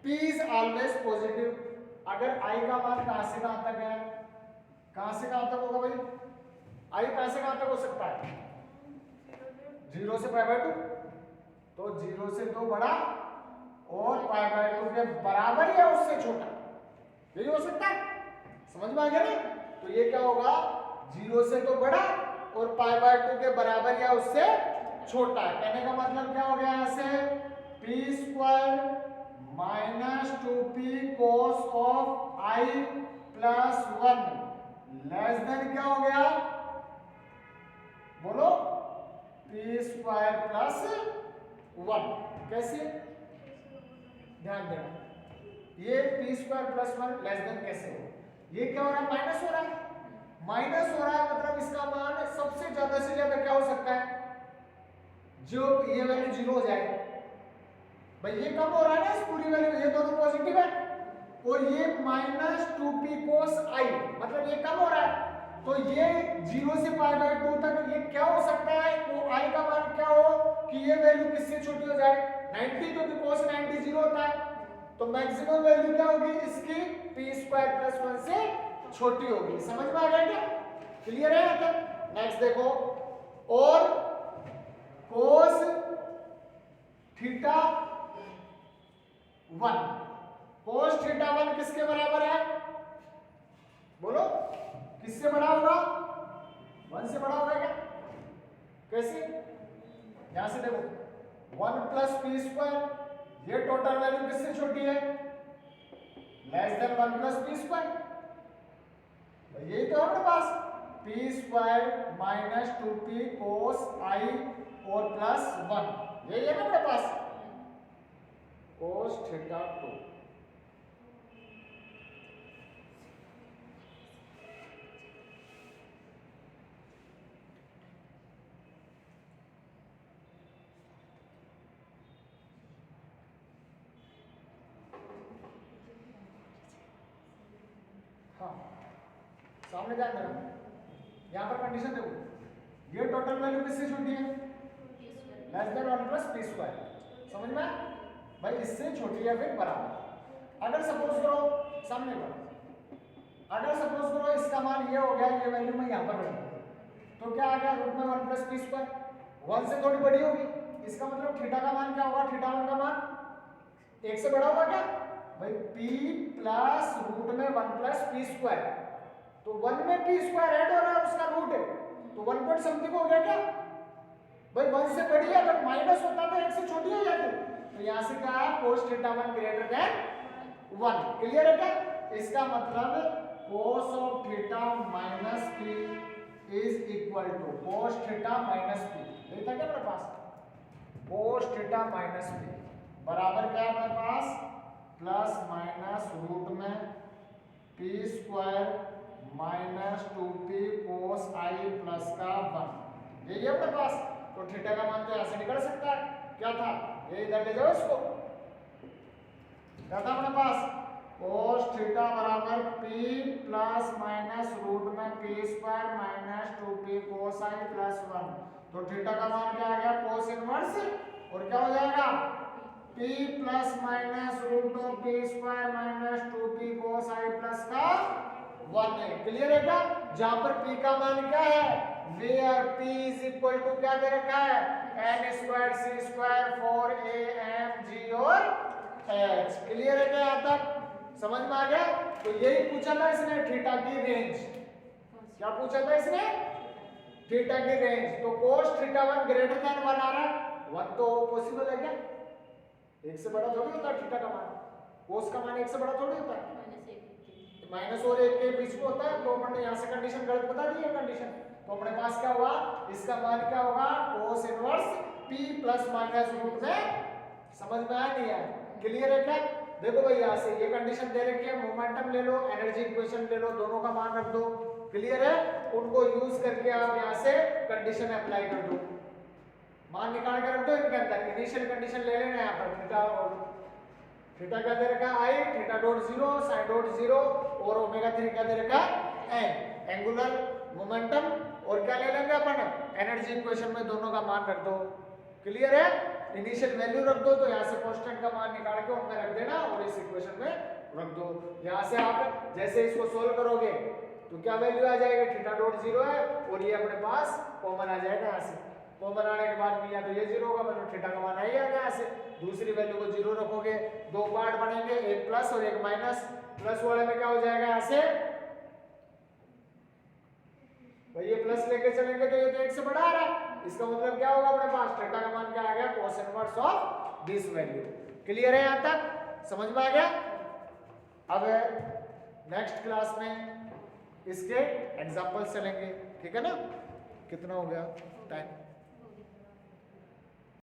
p इज ऑलवेज पॉजिटिव। अगर i का मान कहां से कहां तक है? कहां से कहां तक होगा भाई? i कहां से कहां तक हो सकता है? 0 से π/2, तो 0 से 2 बड़ा और π/2 के बराबर या उससे छोटा, यही हो सकता है। समझ में आ गया ना? तो ये क्या होगा? 0 से 2 बड़ा और π/2 के बराबर या उससे छोटा। कहने का मतलब क्या हो गया? यहां से p square minus 2p cos of i plus 1 less than क्या हो गया? बोलो p स्क्वायर प्लस 1। कैसे? ध्यान देना, ये p square plus 1 less than कैसे हो? ये क्या हो रहा है? माइनस हो रहा है। माइनस हो रहा है मतलब इसका मान सबसे ज्यादा से ज्यादा क्या हो सकता है? जो ये वैल्यू 0 हो जाए। भाई ये कम हो रहा है ना, इस पूरी वैल्यू, ये दोनों पॉजिटिव है और ये माइनस 2p cos i मतलब ये कम हो रहा है। तो ये 0 से π/2 तक ये क्या हो सकता है? वो i का मान क्या हो कि ये वैल्यू किससे छोटी हो जाए? 90, क्योंकि cos 90 0 होता है। तो मैक्सिमम वैल्यू क्या होगी इसकी? p स्क्वायर प्लस 1 से छोटी होगी। समझ में आ गया क्या? क्लियर है यहाँ तक? नेक्स्ट देखो, और cos थीटा 1, cos थीटा 1 किसके बराबर है? बोलो किससे बड़ा होगा? 1 से बड़ा होगा क्या? कैसे? यहां से देखो 1 प्लस p स्क्वायर, ये टोटल वैल्यू किससे छोटी है? Less than 1 plus p square. यही तो है अपने पास, p square minus 2p cos i और प्लस 1, यही है ना अपने पास? cos theta 2। हाँ, सामने ध्यान देना, यहाँ पर कंडीशन देखो, ये टोटल वैल्यू किससे छोटी है? Less than 1 plus p square. समझ में? भाई इससे छोटी है फिर बराबर। अगर सपोज करो सामने पर, अगर सपोज करो इसका मान ये हो गया, ये वैल्यू मैं यहाँ पर रख दूँ, तो क्या आ गया? रूट में 1 प्लस p स्क्वायर, 1 से थोड़ी बड़ी होगी। इसका मतलब थीटा का मान क्या होगा? थीटा 1 का मान 1 से बड़ा होगा क्या? भाई p प्लस रूट में 1 प्लस पी स्क्वायर, तो 1 में पी स्क्वायर ऐड हो रहा है, उसका रूट है, तो 1 पॉइंट समथिंग हो गया क्या भाई, 1 से बड़ी है, अगर माइनस होता तो 1 से छोटी हो जाती, तो यहां से क्या है cos theta 1 greater than 1। Clear है क्या? इसका मतलब cos of theta minus p is equal to cos theta minus p, देखा क्या अपने पास, cos थीटा माइनस p बराबर क्या है अपने पास, प्लस माइनस रूट में p square minus 2p cos i plus का 1, यही है अपने पास। तो थीटा का मान तो यहां से निकल सकता है, क्या था ये इधर ले जाओ इसको, क्या था अपने पास cos थीटा बराबर p प्लस माइनस रूट में p square minus 2p cos i plus 1, तो थीटा का मान क्या आ गया cos इनवर्स, और क्या हो जाएगा p plus minus root of p square minus 2p cos i plus का 1 है। क्लियर है क्या? जहां पर p का मान क्या है, where p is equal to क्या दे रखा है, n square c square 4am g और h। क्लियर है क्या? यहां तक समझ में आ गया? तो यही पूछा था इसने, थीटा की रेंज, क्या पूछा था इसने, थीटा की रेंज। तो cos थीटा 1 ग्रेटर देन 1 आ रहा है, 1 तो पॉसिबल है क्या, एक से बड़ा थोड़ी होता है थीटा का मान, cos का मान एक से बड़ा थोड़ी होता है, माइनस और एक के बीच में होता है, तो अपने यहाँ से कंडीशन गलत बता दी है कंडीशन, तो अपने पास क्या होगा, इसका मान क्या होगा cos inverse p plus minus root में, समझ में आया नहीं आया? क्लियर है क्या? देखो भाई यहाँ से ये कंडीशन दे रखी है, मोमेंटम ले लो, एनर्जी इक्वेशन ले लो, दोनों का मान रख दो। क्लियर है? उनको यूज करके आप यहाँ से कंडीशन अप्लाई कर दो, मान निकाल के रख दो इनके अंदर। इनिशियल कंडीशन ले लेना यहाँ पर, थीटा क्या दे रखा है, i, theta dot 0, sine dot 0 और ओमेगा 3 क्या दे रखा है, n, एंगुलर मोमेंटम, और क्या ले लेंगे अपन, एनर्जी इक्वेशन में दोनों का मान रख दो। क्लियर है? इनिशियल वैल्यू रख दो, तो यहाँ से कांस्टेंट का मान निकाल के उनमें रख देना और इस इक्वेशन में रख दो। यहाँ से आप जैसे इसको सोल्व करोगे तो क्या वैल्यू आ जाएगी, थीटा डॉट 0 है और ये अपने पास कॉमन आ जाएगा, यहाँ से कॉमन आने के बाद में या तो ये 0 होगा, मतलब थीटा का मान आ ही आ गया। यहाँ से दूसरी वैल्यू को 0 रखोगे, दो पार्ट बनेंगे, एक प्लस और एक माइनस, प्लस वाले में क्या हो जाएगा, यहाँ से भाई ये प्लस लेके चलेंगे तो ये तो एक से बड़ा आ रहा है, इसका मतलब क्या होगा अपने पास, थीटा का मान क्या आ गया, cos inverse of this value. Clear है? यहाँ तक समझ में आ गया? अब नेक्स्ट क्लास में इसके एग्जांपल्स चलेंगे, ठीक है ना? कितना हो गया टाइम?